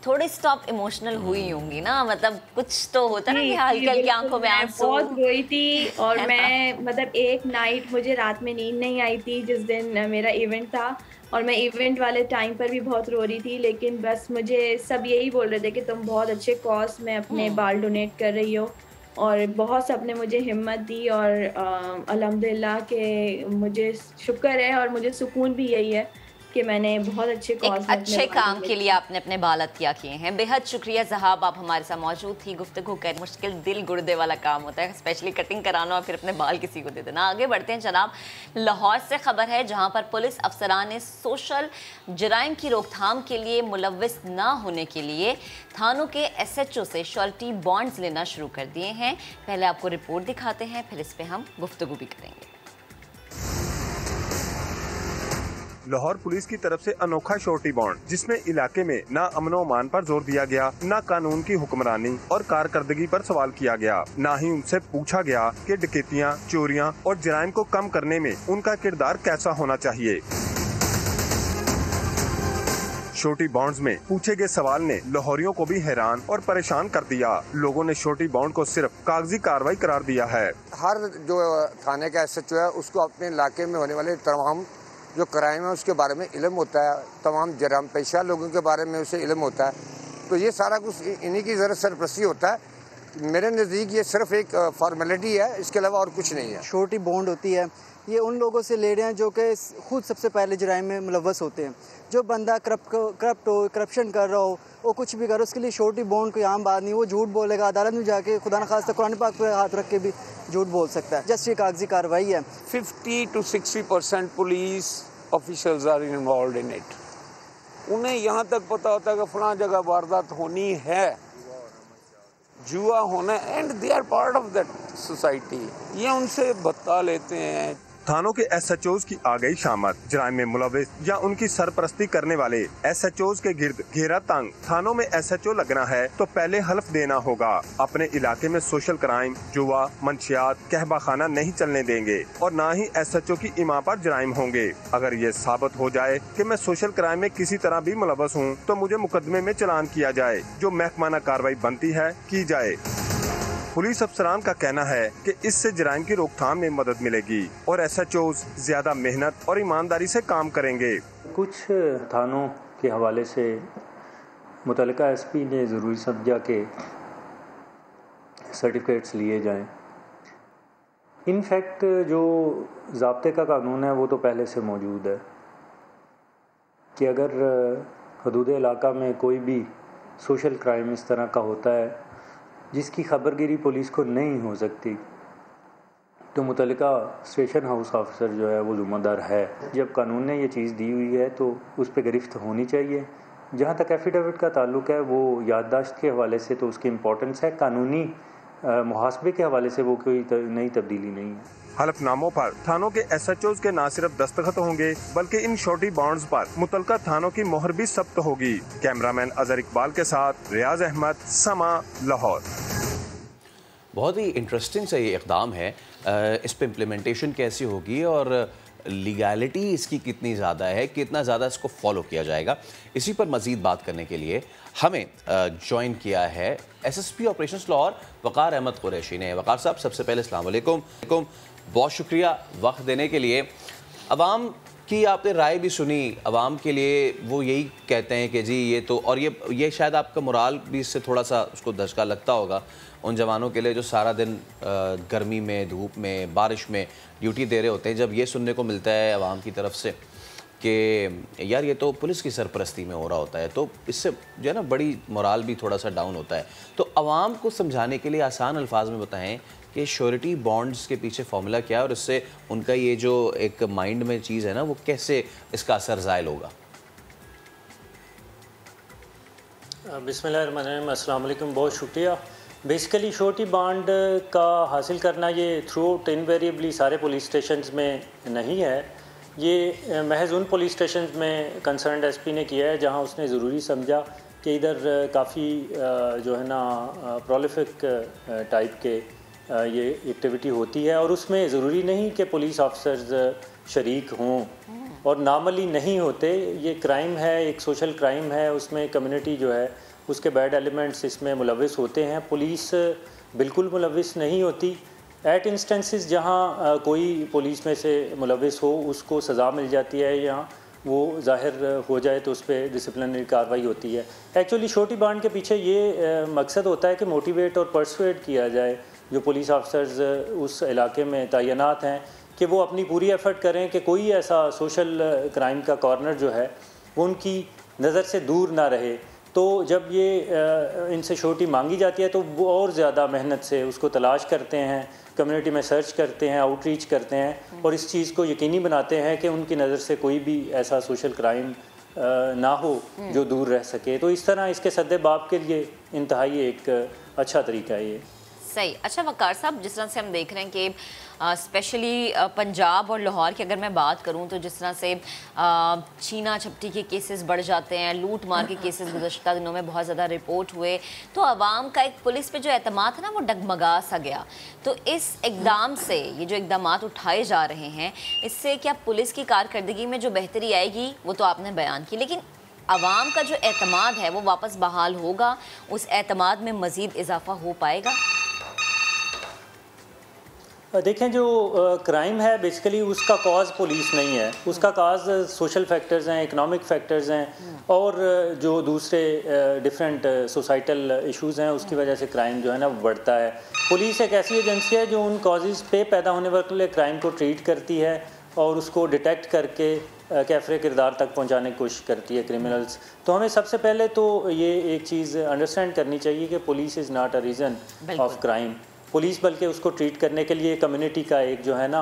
थोड़ी स्टॉप इमोशनल हुई होंगी ना, मतलब कुछ तो होता है ना हल्की हल्की आंखों में आंसू? बहुत रोई थी, और मैं मतलब एक नाइट मुझे रात में नींद नहीं आई थी जिस दिन मेरा इवेंट था, और मैं इवेंट वाले टाइम पर भी बहुत रो रही थी। लेकिन बस मुझे सब यही बोल रहे थे कि तुम बहुत अच्छे कॉज में अपने बाल डोनेट कर रही हो, और बहुत सबने मुझे हिम्मत दी, और अल्हम्दुलिल्लाह के मुझे शुक्र है और मुझे सुकून भी यही है कि मैंने बहुत अच्छे काम के लिए आपने अपने बाल अतिया किए हैं। बेहद शुक्रिया ज़हाब, आप हमारे साथ मौजूद थी। गुफ्तगू कर मुश्किल दिल गुर्दे वाला काम होता है, स्पेशली कटिंग कराना और फिर अपने बाल किसी को दे देना। आगे बढ़ते हैं जनाब, लाहौर से खबर है जहां पर पुलिस अफसरान ने सोशल जराइम की रोकथाम के लिए मुलव्विस ना होने के लिए थानों के SHO से श्योरिटी बॉन्ड्स लेना शुरू कर दिए हैं। पहले आपको रिपोर्ट दिखाते हैं, फिर इस पर हम गुफ्तगू भी करेंगे। लाहौर पुलिस की तरफ से अनोखा श्योरिटी बॉन्ड, जिसमें इलाके में ना अमन व अमान पर जोर दिया गया, ना कानून की हुक्मरानी और कारकर्दगी पर सवाल किया गया, ना ही उनसे पूछा गया कि डकैतियां, चोरियां और जराइम को कम करने में उनका किरदार कैसा होना चाहिए। शोरटी बॉन्ड्स में पूछे गए सवाल ने लाहौरियों को भी हैरान और परेशान कर दिया। लोगों ने शोरटी बॉन्ड को सिर्फ कागजी कार्रवाई करार दिया है। हर जो थाने का SHO है उसको अपने इलाके में होने वाले तमाम जो क्राइम है उसके बारे में इल्म होता है, तमाम जराम पेशा लोगों के बारे में उसे इल्म होता है। तो ये सारा कुछ इन्हीं की ज़रा सरपरस्ती होता है। मेरे नज़दीक ये सिर्फ एक फॉर्मेलिटी है, इसके अलावा और कुछ नहीं है। शोरटी बॉन्ड होती है, ये उन लोगों से ले रहे हैं जो कि खुद सबसे पहले जराइम में मुलव्वस होते हैं। जो बंदा करप्ट हो, करप्शन कर रहा हो, वो कुछ भी कर रहा हो, उसके लिए शोरटी बॉन्ड कोई आम बात नहीं। वो झूठ बोलेगा, अदालत में जाके खुदा न खास्ता कुरान पाक पे हाथ रख के भी झूठ बोल सकता है। जस्ट ये कागजी कार्रवाई है। 50 to 60% police officers are involve in it. उन्हें यहाँ तक पता होता है कि फलां जगह वारदात होनी है, जुआ होना, and they are part of that society. ये उनसे भत्ता लेते हैं। थानों के SHOs की आ गई शामत। जराइम में मुलव्विस या उनकी सरपरस्ती करने वाले SHOs के गिर्द घेरा तंग। थानों में SHO लगना है तो पहले हल्फ देना होगा। अपने इलाके में सोशल क्राइम, जुआ, मंशियात, कहबा खाना नहीं चलने देंगे और ना ही SHO की इमा पर जराइम होंगे। अगर ये साबित हो जाए कि मैं सोशल क्राइम में किसी तरह भी मुलव्वस हूँ तो मुझे मुकदमे में चालान किया जाए। जो महकमाना कार्रवाई बनती है की जाए। पुलिस अफसरान का कहना है कि इससे जराइम की रोकथाम में मदद मिलेगी और SHOs ज्यादा मेहनत और ईमानदारी से काम करेंगे। कुछ थानों के हवाले से मुतल्लिका SP ने ज़रूरी समझा कि सर्टिफिकेट्स लिए जाएं। इनफैक्ट जो ज़ाब्ते का कानून है वो तो पहले से मौजूद है कि अगर हदूद इलाका में कोई भी सोशल क्राइम इस तरह का होता है जिसकी खबरगिरी पुलिस को नहीं हो सकती तो मुतल्लिका स्टेशन हाउस ऑफिसर जो है वो ज़िम्मेदार है। जब कानून ने ये चीज़ दी हुई है तो उस पर गिरफ्त होनी चाहिए। जहाँ तक एफिडेविट का ताल्लुक है वो याददाश्त के हवाले से तो उसकी इम्पोर्टेंस है, कानूनी मुहासबे के हवाले से वो कोई नई तब्दीली नहीं है। हलफनामों पर थानों के SHOs के न सिर्फ दस्तखत होंगे बल्कि इन शोरटी बॉन्ड्स पर मुतल्लिका थानों की मोहर भी सख्त होगी। कैमरामैन अजहर इकबाल के साथ रियाज अहमद, समा, लाहौर। बहुत ही इंटरेस्टिंग सा ये इक़दाम है। इस पे इम्प्लीमेंटेशन कैसी होगी और लीगैलिटी इसकी कितनी ज़्यादा है, कितना ज़्यादा इसको फॉलो किया जाएगा, इसी पर मज़ीद बात करने के लिए हमें ज्वाइन किया है SSP ऑपरेशंस लाहौर वक़ार अहमद कुरैशी ने। वक़ार साहब, सबसे पहले अस्सलाम वालेकुम, बहुत शुक्रिया वक्त देने के लिए। अवाम की आपने राय भी सुनी। अवाम के लिए वो यही कहते हैं कि जी ये तो, और ये शायद आपका मोराल भी इससे थोड़ा सा उसको धचका लगता होगा उन जवानों के लिए जो सारा दिन गर्मी में, धूप में, बारिश में ड्यूटी दे रहे होते हैं। जब ये सुनने को मिलता है अवाम की तरफ से कि यार ये तो पुलिस की सरपरस्ती में हो रहा होता है, तो इससे जो है ना बड़ी मोराल भी थोड़ा सा डाउन होता है। तो अवाम को समझाने के लिए आसान अल्फाज में बताएं कि श्योरिटी बॉन्ड्स के पीछे फार्मूला क्या है और इससे उनका ये जो एक माइंड में चीज़ है ना वो कैसे इसका असर ज़ायल होगा। बिस्मिल्लाहिर्रहमानिर्रहीम, अस्सलाम वालेकुम, बहुत शुक्रिया। बेसिकली श्योरिटी बॉन्ड का हासिल करना ये थ्रू आउट इनवेरिएबली सारे पुलिस स्टेशंस में नहीं है। ये महज उन पुलिस स्टेशन में कंसर्न्ड SP ने किया है जहां उसने ज़रूरी समझा कि इधर काफ़ी जो है ना प्रोलिफिक टाइप के ये एक्टिविटी होती है और उसमें ज़रूरी नहीं कि पुलिस ऑफिसर्स शरीक हों और नॉर्मली नहीं होते। ये क्राइम है, एक सोशल क्राइम है, उसमें कम्युनिटी जो है उसके बैड एलिमेंट्स इसमें मुलव्विस होते हैं। पुलिस बिल्कुल मुलव्विस नहीं होती। एट इंस्टेंसेस जहाँ कोई पुलिस में से मुलव्विस हो उसको सज़ा मिल जाती है या वो ज़ाहिर हो जाए तो उस पर डिसिप्लिनरी कार्रवाई होती है। एक्चुअली श्योरिटी बॉन्ड के पीछे ये मकसद होता है कि मोटिवेट और परसुएड किया जाए जो पुलिस ऑफिसर्स उस इलाके में तैनात हैं कि वो अपनी पूरी एफर्ट करें कि कोई ऐसा सोशल क्राइम का कॉर्नर जो है वो उनकी नज़र से दूर ना रहे। तो जब ये इनसे श्योरिटी मांगी जाती है तो वो और ज़्यादा मेहनत से उसको तलाश करते हैं, कम्युनिटी में सर्च करते हैं, आउटरीच करते हैं और इस चीज़ को यकीनी बनाते हैं कि उनकी नज़र से कोई भी ऐसा सोशल क्राइम ना हो जो दूर रह सके। तो इस तरह इसके सद्देबाब के लिए इंतहाई एक अच्छा तरीका है ये। सही। अच्छा वक़ार साहब, जिस तरह से हम देख रहे हैं कि स्पेशली पंजाब और लाहौर की अगर मैं बात करूं तो जिस तरह से छीना झपटी के केसेस बढ़ जाते हैं, लूट मार के केसेस गुज़श्ता दिनों में बहुत ज़्यादा रिपोर्ट हुए, तो आवाम का एक पुलिस पे जो एतमाद है ना वो डगमगा सा गया। तो इस इक़दाम से, ये जो इक़दाम उठाए जा रहे हैं, इससे क्या पुलिस की कारकर्दगी में जो बेहतरी आएगी वो तो आपने बयान की, लेकिन आवाम का जो एतमाद है वो वापस बहाल होगा, उस एतमाद में मज़ीद इजाफा हो पाएगा? देखें, जो क्राइम है बेसिकली उसका कॉज पुलिस नहीं है, उसका कॉज सोशल फैक्टर्स हैं, इकोनॉमिक फैक्टर्स हैं और जो दूसरे डिफरेंट सोसाइटल इश्यूज़ हैं, उसकी वजह से क्राइम जो है ना वो बढ़ता है। पुलिस एक ऐसी एजेंसी है जो उन कॉजेज़ पे पैदा होने वाले क्राइम को ट्रीट करती है और उसको डिटेक्ट करके कैफरे किरदार तक पहुंचाने की कोशिश करती है क्रिमिनल्स। तो हमें सबसे पहले तो ये एक चीज़ अंडरस्टैंड करनी चाहिए कि police is not a reason of crime. Police बल्कि उसको ट्रीट करने के लिए कम्युनिटी का एक जो है ना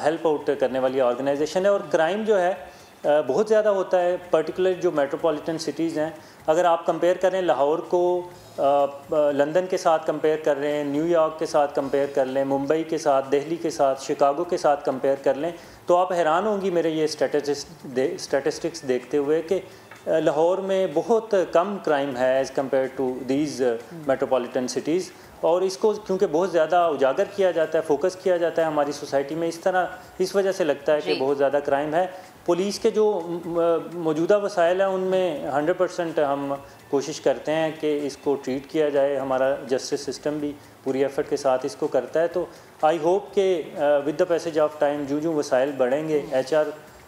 हेल्प आउट करने वाली ऑर्गेनाइजेशन है। और क्राइम जो है बहुत ज़्यादा होता है, पर्टिकुलर जो मेट्रोपॉलिटन सिटीज़ हैं। अगर आप कंपेयर करें लाहौर को लंदन के साथ कंपेयर कर रहे हैं, न्यूयॉर्क के साथ कंपेयर कर लें, मुंबई के साथ, दिल्ली के साथ, शिकागो के साथ कंपेयर कर लें, तो आप हैरान होंगी मेरे ये स्टैटिस्टिक्स देखते हुए कि लाहौर में बहुत कम क्राइम है as compare to these metropolitan cities. और इसको क्योंकि बहुत ज़्यादा उजागर किया जाता है, फोकस किया जाता है हमारी सोसाइटी में, इस वजह से लगता है कि बहुत ज़्यादा क्राइम है। पुलिस के जो मौजूदा वसाइल हैं उनमें 100% हम कोशिश करते हैं कि इसको ट्रीट किया जाए। हमारा जस्टिस सिस्टम भी पूरी एफर्ट के साथ इसको करता है। तो आई होप कि with the passage of time जो वसाइल बढ़ेंगे, HR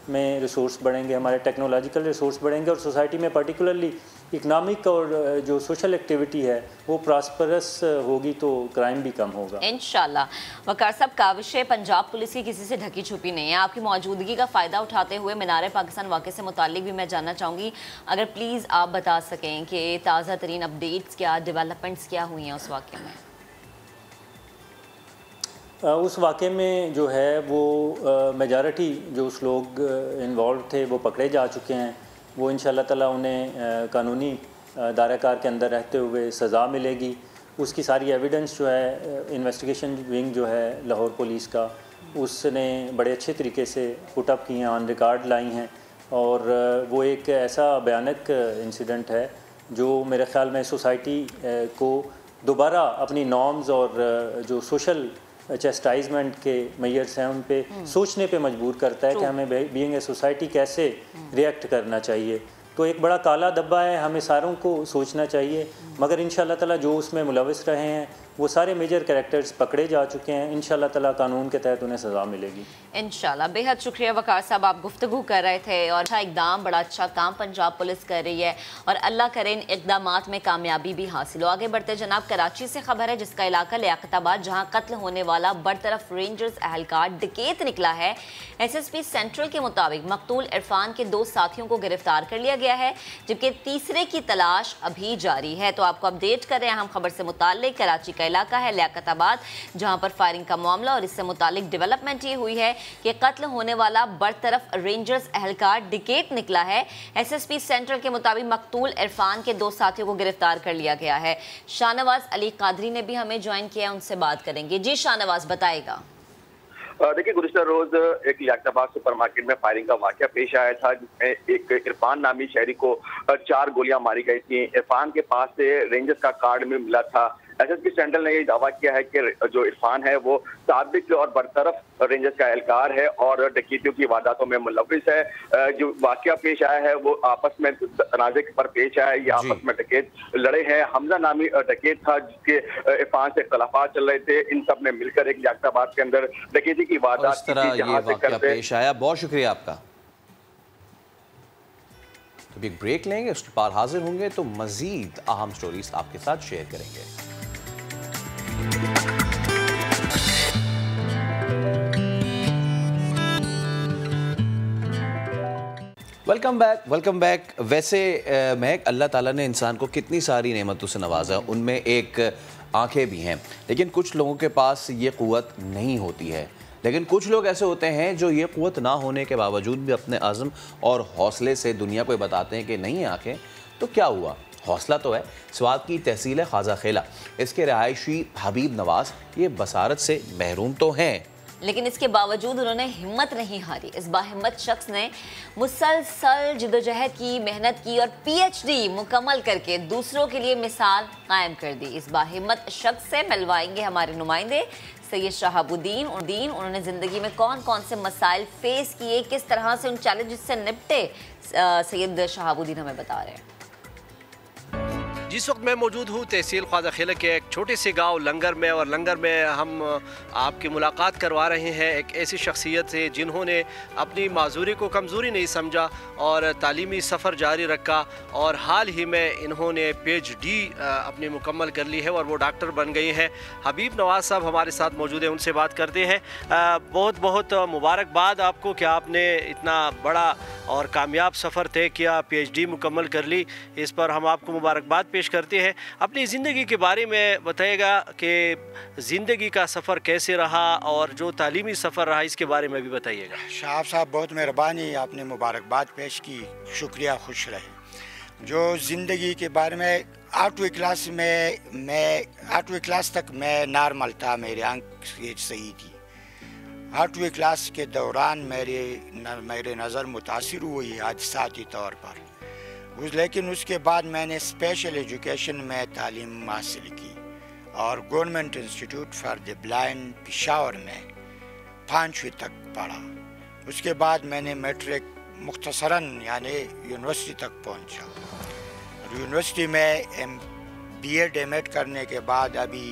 में रिसोर्स बढ़ेंगे, हमारे टेक्नोलॉजिकल रिसोर्स बढ़ेंगे और सोसाइटी में पर्टिकुलरली इकनॉमिक और जो सोशल एक्टिविटी है वो प्रॉस्परस होगी तो क्राइम भी कम होगा इंशाल्लाह। वकार साहब, काविश पंजाब पुलिस की किसी से ढकी छुपी नहीं है। आपकी मौजूदगी का फ़ायदा उठाते हुए मीनार पाकिस्तान वाक़े से मुताल्लिक भी मैं जानना चाहूँगी, अगर प्लीज़ आप बता सकें कि ताज़ा तरीन अपडेट्स क्या, डेवलपमेंट्स क्या हुई हैं उस वाक़े में? उस वाक़े में जो है वो मेजॉरिटी जो उस लोग इन्वॉल्व थे वो पकड़े जा चुके हैं। वो इंशाल्लाह ताला उन्हें कानूनी दायरा-कार के अंदर रहते हुए सज़ा मिलेगी। उसकी सारी एविडेंस जो है इन्वेस्टिगेशन विंग जो है लाहौर पुलिस का, उसने बड़े अच्छे तरीके से पुट अप की हैं, ऑन रिकॉर्ड लाई हैं। और वो एक ऐसा भयानक इंसिडेंट है जो मेरे ख़्याल में सोसाइटी को दोबारा अपनी नॉर्म्स और जो सोशल चेस्टाइजमेंट के मेयर्स हैं उन पे सोचने पे मजबूर करता है कि हमें बीइंग ए सोसाइटी कैसे रिएक्ट करना चाहिए। तो एक बड़ा काला धब्बा है, हमें सारों को सोचना चाहिए। मगर इंशाल्लाह ताला जो उसमें मुलविस रहे हैं वो सारे मेजर कैरेक्टर्स पकड़े जा चुके हैं। इंशाल्लाह ताला कानून के तहत उन्हें सज़ा मिलेगी इंशाल्लाह। बेहद शुक्रिया वकार साहब, आप गुफ्तगू कर रहे थे और अच्छा इकदाम, बड़ा अच्छा काम पंजाब पुलिस कर रही है और अल्लाह करे इन इकदामात में कामयाबी भी हासिल हो। आगे बढ़ते जनाब, कराची से खबर है जिसका इलाका लियाकताबाद, जहाँ कत्ल होने वाला बरतरफ रेंजर्स अहलकार डकैत निकला है। SSP सेंट्रल के मुताबिक मकतूल इरफान के 2 साथियों को गिरफ्तार कर लिया गया है, जबकि तीसरे की तलाश अभी जारी है। तो आपको अपडेट कर रहे हैं हम खबर से मुताल्लिक। कराची का इलाका है लियाकताबाद, जहां पर फायरिंग का मामला और इससे मुताल्लिक डेवलपमेंट ये हुई है कि कत्ल होने वाला बरतरफ रेंजर्स अहलकार डकैत निकला है। SSP सेंट्रल के मुताबिक मकतूल इरफान के 2 साथियों को गिरफ्तार कर लिया गया है। शाहनवाज अली कादरी ने भी हमें ज्वाइन किया, उनसे बात करेंगे। जी शाहनवाज, बताएगा। देखिए, गुज़िश्ता रोज एक लियाकताबाद सुपरमार्केट में फायरिंग का वाकया पेश आया था, जिसमें एक इरफान नामी शहरी को 4 गोलियां मारी गई थी। इरफान के पास से रेंजर्स का कार्ड भी मिला था। SSP सेंट्रल ने ये दावा किया है कि जो इरफान है वो साबिक और बरतरफ रेंजर्स का एहलकार है और डकैतियों की वारदातों में मुलविस है। जो वाकया पेश आया है वो आपस में तनाज़े पर पेश आया है। ये आपस में डकैत लड़े हैं। हमजा नामी डकैत था जिसके इरफान से इख्तलाफात चल रहे थे। इन सब ने मिलकर एक लियाकताबाद के अंदर डकैती की वारदात पेश आया। बहुत शुक्रिया आपका। तो एक ब्रेक लेंगे, उसके बाद हाजिर होंगे तो मजीद अहम स्टोरीज आपके साथ शेयर करेंगे। Welcome back. वैसे महक, अल्लाह ताला ने इंसान को कितनी सारी नेमतों से नवाजा, उनमें एक आंखें भी हैं, लेकिन कुछ लोगों के पास ये क़ुव्वत नहीं होती है। लेकिन कुछ लोग ऐसे होते हैं जो ये क़ुव्वत ना होने के बावजूद भी अपने आज़म और हौसले से दुनिया को बताते हैं कि नहीं आंखें तो क्या हुआ, हौसला तो है। स्वात की तहसील है ख्वाजा खेला, इसके रहायशी हबीब नवाज ये बसारत से महरूम तो हैं लेकिन इसके बावजूद उन्होंने हिम्मत नहीं हारी। इस बाहिम्मत शख्स ने मुसलसल जिदोजहद की, मेहनत की और PhD मुकम्मल करके दूसरों के लिए मिसाल कायम कर दी। इस बाहिम्मत शख्स से मिलवाएंगे हमारे नुमाइंदे सैयद शहाबुद्दीन। उन्होंने ज़िंदगी में कौन कौन से मसाइल फेस किए, किस तरह से उन चैलेंजेस से निपटे, सैयद शहाबुद्दीन हमें बता रहे हैं। जिस वक्त मैं मौजूद हूँ तहसील ख्वाजा खेला के एक छोटे से गांव लंगर में, और लंगर में हम आपकी मुलाकात करवा रहे हैं एक ऐसी शख्सियत से जिन्होंने अपनी माजूरी को कमज़ोरी नहीं समझा और तालीमी सफ़र जारी रखा, और हाल ही में इन्होंने PhD अपनी मुकम्मल कर ली है और वो डॉक्टर बन गई हैं। हबीब नवाज़ साहब हमारे साथ मौजूद हैं, उनसे बात करते हैं। बहुत बहुत मुबारकबाद आपको कि आपने इतना बड़ा और कामयाब सफ़र तय किया, PhD मुकम्मल कर ली, इस पर हम आपको मुबारकबाद पेश करते हैं। अपनी ज़िंदगी के बारे में बताइएगा कि ज़िंदगी का सफ़र कैसे रहा और जो तालीमी सफ़र रहा इसके बारे में भी बताइएगा। शाह साहब बहुत मेहरबानी, आपने मुबारकबाद पेश की, शुक्रिया, खुश रहे। जो ज़िंदगी के बारे में 8वीं क्लास में मैं 8वीं क्लास तक मैं नॉर्मल था, मेरे अंक सही थी। 8वीं क्लास के दौरान मेरे नज़र मुतासिर हुई हादसाती तौर पर, लेकिन उसके बाद मैंने स्पेशल एजुकेशन में तालीम हासिल की और government institute for the blind Peshawar में 5वीं तक पढ़ा। उसके बाद मैंने मैट्रिक मुख्तसरन यानी यूनिवर्सिटी तक पहुंचा। यूनिवर्सिटी में B.Ed M.Ed करने के बाद अभी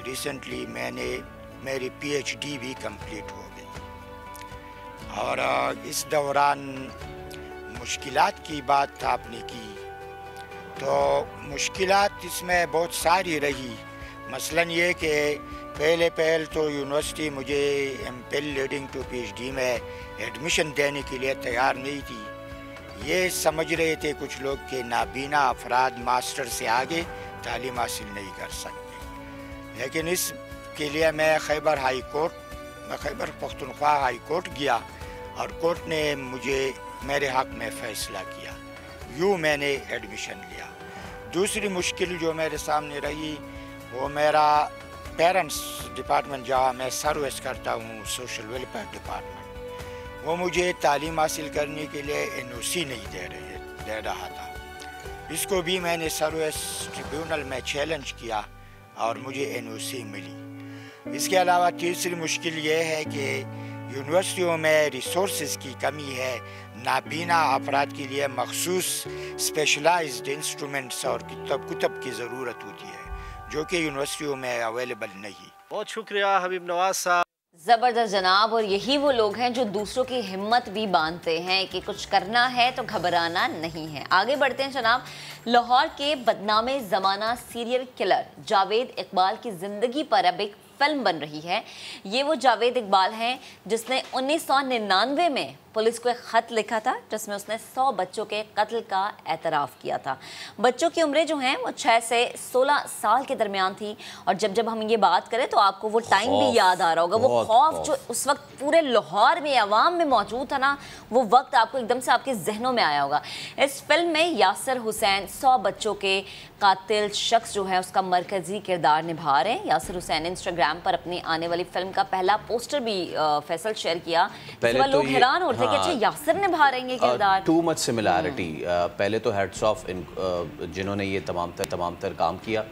रिसेंटली मेरी PhD भी कंप्लीट हो गई। और इस दौरान मुश्किलात की बात आपने की, तो मुश्किलात इसमें बहुत सारी रही। मसलन ये कि पहले तो यूनिवर्सिटी मुझे MPhil लीडिंग टू PhD में एडमिशन देने के लिए तैयार नहीं थी। ये समझ रहे थे कुछ लोग कि नाबीना अफराद मास्टर से आगे तालीम हासिल नहीं कर सकते, लेकिन इसके लिए मैं खैबर पख्तूनख्वा हाई कोर्ट गया और कोर्ट ने मेरे हक में फ़ैसला किया। यूँ मैंने एडमिशन लिया। दूसरी मुश्किल जो मेरे सामने रही वो मेरा पेरेंट्स डिपार्टमेंट, जहाँ मैं सर्विस करता हूँ, सोशल वेलफेयर डिपार्टमेंट, वो मुझे तालीम हासिल करने के लिए NOC नहीं दे रहा था। इसको भी मैंने सर्विस ट्रिब्यूनल में चैलेंज किया और मुझे NOC मिली। इसके अलावा तीसरी मुश्किल ये है कि यूनिवर्सिटियों में रिसोर्सेज की कमी है। नाबीना अफराद के लिए मखसूस स्पेशलाइज्ड इंस्ट्रूमेंट्स और कुतब की ज़रूरत होती है, जो कि यूनिवर्सिटियों में अवेलेबल नहीं। बहुत शुक्रिया हबीब नवाज साहब। ज़बरदस्त जनाब, और यही वो लोग हैं जो दूसरों की हिम्मत भी बांधते हैं कि कुछ करना है तो घबराना नहीं है। आगे बढ़ते हैं जनाब। लाहौर के बदनामे ज़माना सीरियल किलर जावेद इकबाल की ज़िंदगी पर अब एक फिल्म बन रही है। ये वो जावेद इकबाल हैं जिसने 1999 में पुलिस को एक ख़त लिखा था जिसमें उसने 100 बच्चों के कत्ल का एतराफ़ किया था। बच्चों की उम्रें जो हैं वो 6 से 16 साल के दरमियान थी। और जब हम ये बात करें तो आपको वो टाइम भी याद आ रहा होगा, वो खौफ जो उस वक्त पूरे लाहौर में अवाम में मौजूद था ना, वो वक्त आपको एकदम से आपके जहनों में आया होगा। इस फिल्म में यासिर हुसैन 100 बच्चों के कातिल शख्स जो है उसका मरकजी किरदार निभा रहे हैं। यासिर हुसैन ने इंस्टाग्राम पर अपनी आने वाली फिल्म का पहला पोस्टर भी फैसल शेयर किया। लोग हैरान होते कि अच्छा यासिर निभा रहे हैं किरदार। Too much similarity. पहले तो हेड्स ऑफ जिन्होंने ये तमाम तर काम किया।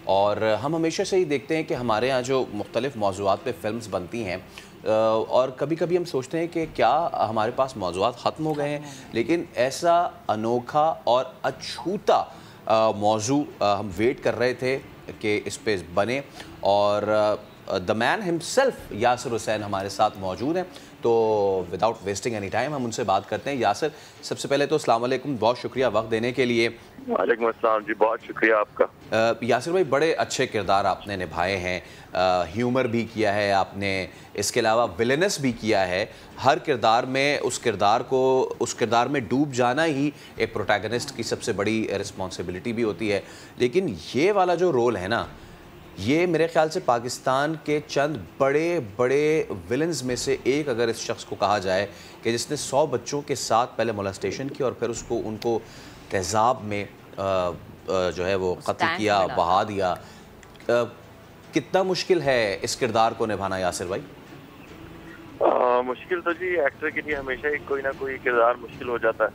और हम हमेशा से ही देखते हैं कि हमारे यहाँ जो मुख्तलिफ मौज़ूआत पे फिल्म्स बनती हैं, और कभी कभी हम सोचते हैं कि क्या हमारे पास मौज़ूआत ख़त्म हो गए हैं, लेकिन ऐसा अनोखा और अछूता मौजू हम वेट कर रहे थे कि इस पे बने। और the man himself Yasir Hussain हमारे साथ मौजूद हैं, तो विदाउट वेस्टिंग एनी टाइम हम उनसे बात करते हैं। यासिर, सबसे पहले तो अस्सलाम वालेकुम, बहुत शुक्रिया वक्त देने के लिए। वालेकुम अस्सलाम जी, बहुत शुक्रिया आपका। यासिर भाई, बड़े अच्छे किरदार आपने निभाए हैं, ह्यूमर भी किया है आपने, इसके अलावा विलेनस भी किया है। हर किरदार में उस किरदार में डूब जाना ही एक प्रोटैगनिस्ट की सबसे बड़ी रिस्पॉन्सिबिलिटी भी होती है। लेकिन ये वाला जो रोल है ना, ये मेरे ख्याल से पाकिस्तान के चंद बड़े बड़े विलन्स में से एक, अगर इस शख्स को कहा जाए कि जिसने 100 बच्चों के साथ पहले मोलेस्टेशन की और फिर उनको तेज़ाब में जो है वो कत्ल किया, बहा दिया। कितना मुश्किल है इस किरदार को निभाना यासिर भाई? मुश्किल तो जी एक्टर के लिए हमेशा ही कोई ना कोई किरदार मुश्किल हो जाता है।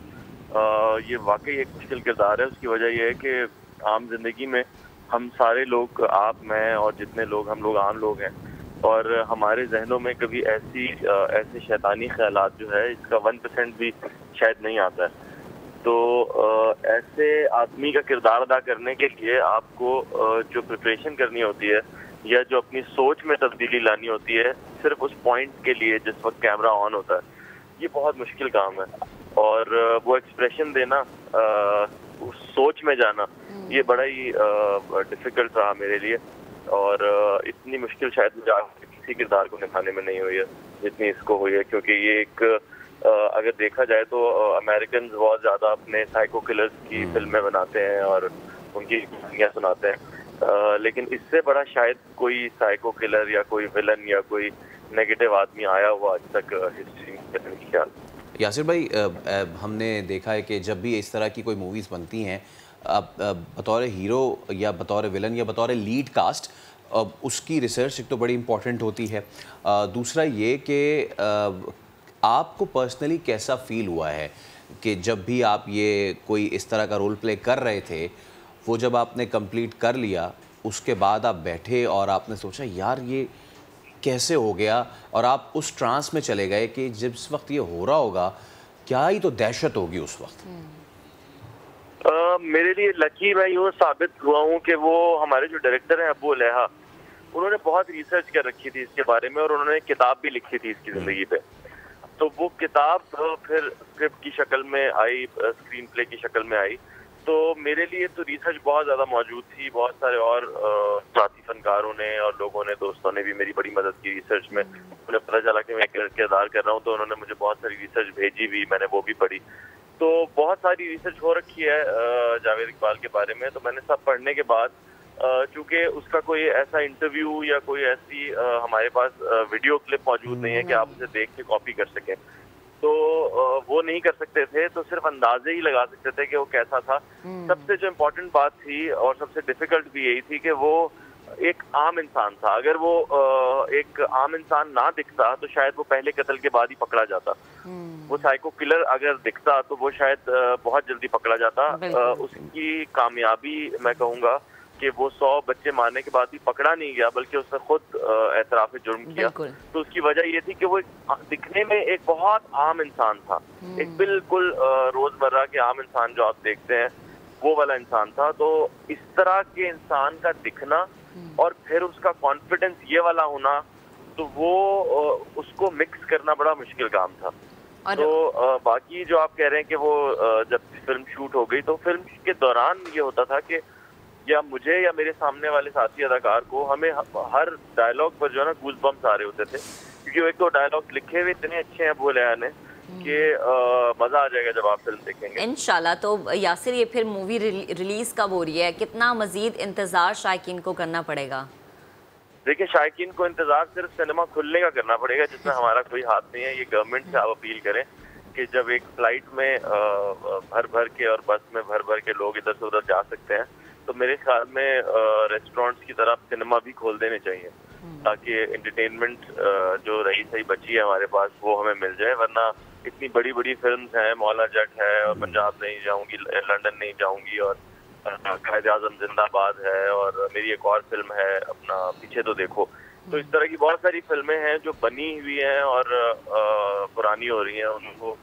ये वाकई एक मुश्किल किरदार है। उसकी वजह यह है कि आम जिंदगी में हम सारे लोग, आप, मैं और जितने लोग, हम लोग आम लोग हैं और हमारे जहनों में कभी ऐसे शैतानी ख्यालात जो है इसका 1% भी शायद नहीं आता है। तो ऐसे आदमी का किरदार अदा करने के लिए आपको जो प्रिपरेशन करनी होती है या जो अपनी सोच में तब्दीली लानी होती है सिर्फ उस पॉइंट के लिए जिस वक्त कैमरा ऑन होता है, ये बहुत मुश्किल काम है। और वो एक्सप्रेशन देना, उस सोच में जाना, ये बड़ा ही डिफिकल्ट रहा मेरे लिए। और इतनी मुश्किल शायद मुझे किसी किरदार को निभाने में नहीं हुई है जितनी इसको हुई है, क्योंकि ये एक अगर देखा जाए तो अमेरिकन बहुत ज़्यादा अपने साइको किलर्स की फिल्में बनाते हैं और उनकी कहानियाँ सुनाते हैं, लेकिन इससे बड़ा शायद कोई साइको किलर या कोई विलन या कोई नेगेटिव आदमी आया हुआ आज तक हिस्ट्री में ख्याल। यासिर भाई, हमने देखा है कि जब भी इस तरह की कोई मूवीज़ बनती हैं, बतौर हीरो या बतौर विलन या बतौर लीड कास्ट, उसकी रिसर्च एक तो बड़ी इम्पॉर्टेंट होती है। दूसरा ये कि आपको पर्सनली कैसा फ़ील हुआ है कि जब भी आप ये कोई इस तरह का रोल प्ले कर रहे थे, वो जब आपने कंप्लीट कर लिया उसके बाद आप बैठे और आपने सोचा यार ये कैसे हो गया, और आप उस ट्रांस में चले गए कि जिस वक्त ये हो रहा होगा क्या ही तो दहशत होगी उस वक्त। मेरे लिए लकी मैं यूँ साबित हुआ हूँ कि वो हमारे जो डायरेक्टर हैं अबू लेहा, उन्होंने बहुत रिसर्च कर रखी थी इसके बारे में और उन्होंने किताब भी लिखी थी इसकी ज़िंदगी पे। तो वो किताब फिर स्क्रिप्ट की शक्ल में आई, स्क्रीन प्ले की शक्ल में आई। तो मेरे लिए तो रिसर्च बहुत ज़्यादा मौजूद थी। बहुत सारे और साथी फनकारों ने और लोगों ने, दोस्तों ने भी मेरी बड़ी मदद की रिसर्च में। उन्हें पता चला कि मैं किरदार कर रहा हूँ तो उन्होंने मुझे बहुत सारी रिसर्च भेजी भी, मैंने वो भी पढ़ी। तो बहुत सारी रिसर्च हो रखी है जावेद इकबाल के बारे में। तो मैंने सब पढ़ने के बाद, चूँकि उसका कोई ऐसा इंटरव्यू या कोई ऐसी हमारे पास वीडियो क्लिप मौजूद नहीं है कि आप उसे देख के कॉपी कर सकें, तो वो नहीं कर सकते थे, तो सिर्फ अंदाजे ही लगा सकते थे कि वो कैसा था। सबसे जो इम्पोर्टेंट बात थी और सबसे डिफिकल्ट भी यही थी कि वो एक आम इंसान था। अगर वो एक आम इंसान ना दिखता तो शायद वो पहले कत्ल के बाद ही पकड़ा जाता। वो साइको किलर अगर दिखता तो वो शायद बहुत जल्दी पकड़ा जाता। उसकी कामयाबी मैं कहूँगा कि वो 100 बच्चे मारने के बाद भी पकड़ा नहीं गया, बल्कि उसने खुद एतराफ जुर्म किया। तो उसकी वजह ये थी कि वो दिखने में एक बहुत आम इंसान था, एक बिल्कुल रोजमर्रा के आम इंसान जो आप देखते हैं वो वाला इंसान था। तो इस तरह के इंसान का दिखना और फिर उसका कॉन्फिडेंस ये वाला होना, तो वो उसको मिक्स करना बड़ा मुश्किल काम था। तो बाकी जो आप कह रहे हैं कि वो जब फिल्म शूट हो गई, तो फिल्म के दौरान ये होता था कि या मुझे या मेरे सामने वाले साथी अदाकार को, हमें हर डायलॉग पर जो है ना गूज बम्स आ रहे होते थे, क्योंकि वो एक तो डायलॉग लिखे हुए इतने अच्छे हैं अबू लेहा ने कि मज़ा आ जाएगा जब आप फिल्म देखेंगे इंशाल्लाह। तो यासिर, ये फिर मूवी रिलीज़ कब हो रही है? कितना मज़ीद इंतज़ार शायकीन को करना पड़ेगा? देखिए, शायकीन को इंतज़ार सिर्फ सिनेमा खुलने का करना पड़ेगा, जिसमें हमारा कोई हाथ नहीं है। ये गवर्नमेंट से आप अपील करें कि जब एक फ्लाइट में भर भर के और बस में भर भर के लोग इधर से उधर जा सकते हैं, तो मेरे ख्याल में रेस्टोरेंट्स की तरफ सिनेमा भी खोल देने चाहिए, ताकि एंटरटेनमेंट जो रही सही बची है हमारे पास वो हमें मिल जाए। वरना इतनी बड़ी बड़ी फिल्म्स हैं, मौला जट है और पंजाब नहीं जाऊंगी, लंदन नहीं जाऊंगी, और कायद आज़म जिंदाबाद है, और मेरी एक और फिल्म है अपना पीछे तो देखो। तो इस तरह की बहुत सारी फिल्में हैं जो बनी हुई हैं और पुरानी हो रही हैं, उनको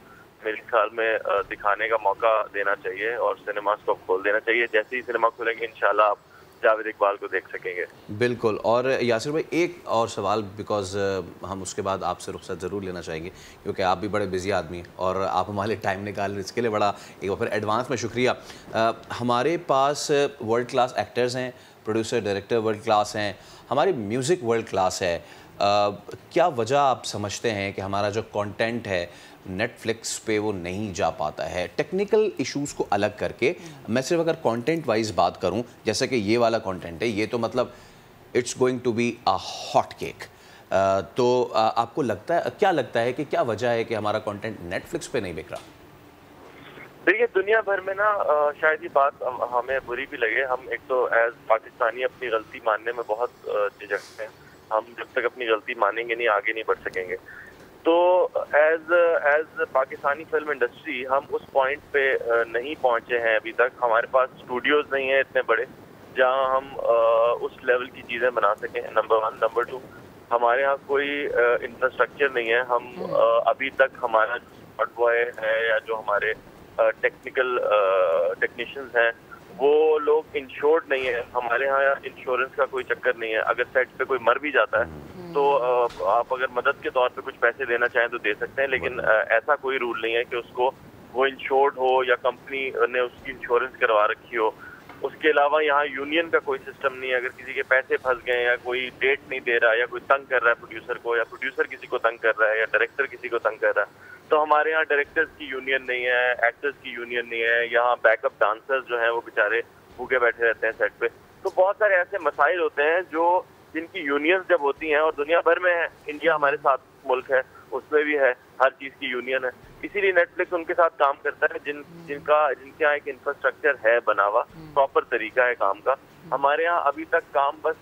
मेरे ख्याल में दिखाने का मौका देना चाहिए और सिनेमास को खोल देना चाहिए। जैसे ही सिनेमा खुलेंगे इंशाल्लाह आप जावेद इकबाल को देख सकेंगे। बिल्कुल। और यासिर भाई, एक और सवाल, बिकॉज हम उसके बाद आपसे रुखसत ज़रूर लेना चाहेंगे, क्योंकि आप भी बड़े बिजी आदमी हैं और आप हमारे टाइम निकाल, इसके लिए बड़ा एक बार फिर एडवांस में शुक्रिया। हमारे पास वर्ल्ड क्लास एक्टर्स हैं, प्रोड्यूसर डायरेक्टर वर्ल्ड क्लास हैं, हमारी म्यूज़िक वर्ल्ड क्लास है। क्या वजह आप समझते हैं कि हमारा जो कंटेंट है नेटफ्लिक्स पे वो नहीं जा पाता है? टेक्निकल इश्यूज़ को अलग करके मैं सिर्फ अगर कंटेंट वाइज बात करूं, जैसे कि ये वाला कंटेंट है, ये तो मतलब it's going to be a hot cake. तो आपको लगता है, क्या लगता है कि क्या वजह है कि हमारा कंटेंट नेटफ्लिक्स पे नहीं बिक रहा? देखिए, दुनिया भर में ना शायद ये बात हमें बुरी भी लगे, हम एक तो एज पाकिस्तानी अपनी गलती मानने में बहुत झिझकते हैं। हम जब तक अपनी गलती मानेंगे नहीं, आगे नहीं बढ़ सकेंगे। तो एज पाकिस्तानी फिल्म इंडस्ट्री हम उस पॉइंट पे नहीं पहुंचे हैं अभी तक। हमारे पास स्टूडियोज नहीं है इतने बड़े जहां हम उस लेवल की चीज़ें बना सकें, नंबर 1। नंबर 2, हमारे यहाँ कोई इंफ्रास्ट्रक्चर नहीं है। हम अभी तक हमारा स्पॉट बॉय है या जो हमारे टेक्नीशियंस हैं वो लोग इंश्योर्ड नहीं है। हमारे यहाँ इंश्योरेंस का कोई चक्कर नहीं है। अगर सेट पे कोई मर भी जाता है तो आप अगर मदद के तौर पे कुछ पैसे देना चाहें तो दे सकते हैं, लेकिन ऐसा कोई रूल नहीं है कि उसको वो इंश्योर्ड हो या कंपनी ने उसकी इंश्योरेंस करवा रखी हो। उसके अलावा यहाँ यूनियन का कोई सिस्टम नहीं है। अगर किसी के पैसे फंस गए या कोई डेट नहीं दे रहा या कोई तंग कर रहा है प्रोड्यूसर को, या प्रोड्यूसर किसी को तंग कर रहा है या डायरेक्टर किसी को तंग कर रहा है, तो हमारे यहाँ डायरेक्टर्स की यूनियन नहीं है, एक्टर्स की यूनियन नहीं है। यहाँ बैकअप डांसर्स जो हैं वो बेचारे भूखे बैठे रहते हैं सेट पे। तो बहुत सारे ऐसे मसाइल होते हैं जो जिनकी यूनियंस जब होती हैं, और दुनिया भर में है, इंडिया हमारे साथ मुल्क है उसमें भी है, हर चीज़ की यूनियन है। इसीलिए नेटफ्लिक्स उनके साथ काम करता है जिनके यहाँ एक इंफ्रास्ट्रक्चर है बना हुआ, प्रॉपर तरीका है काम का। हमारे यहाँ अभी तक काम बस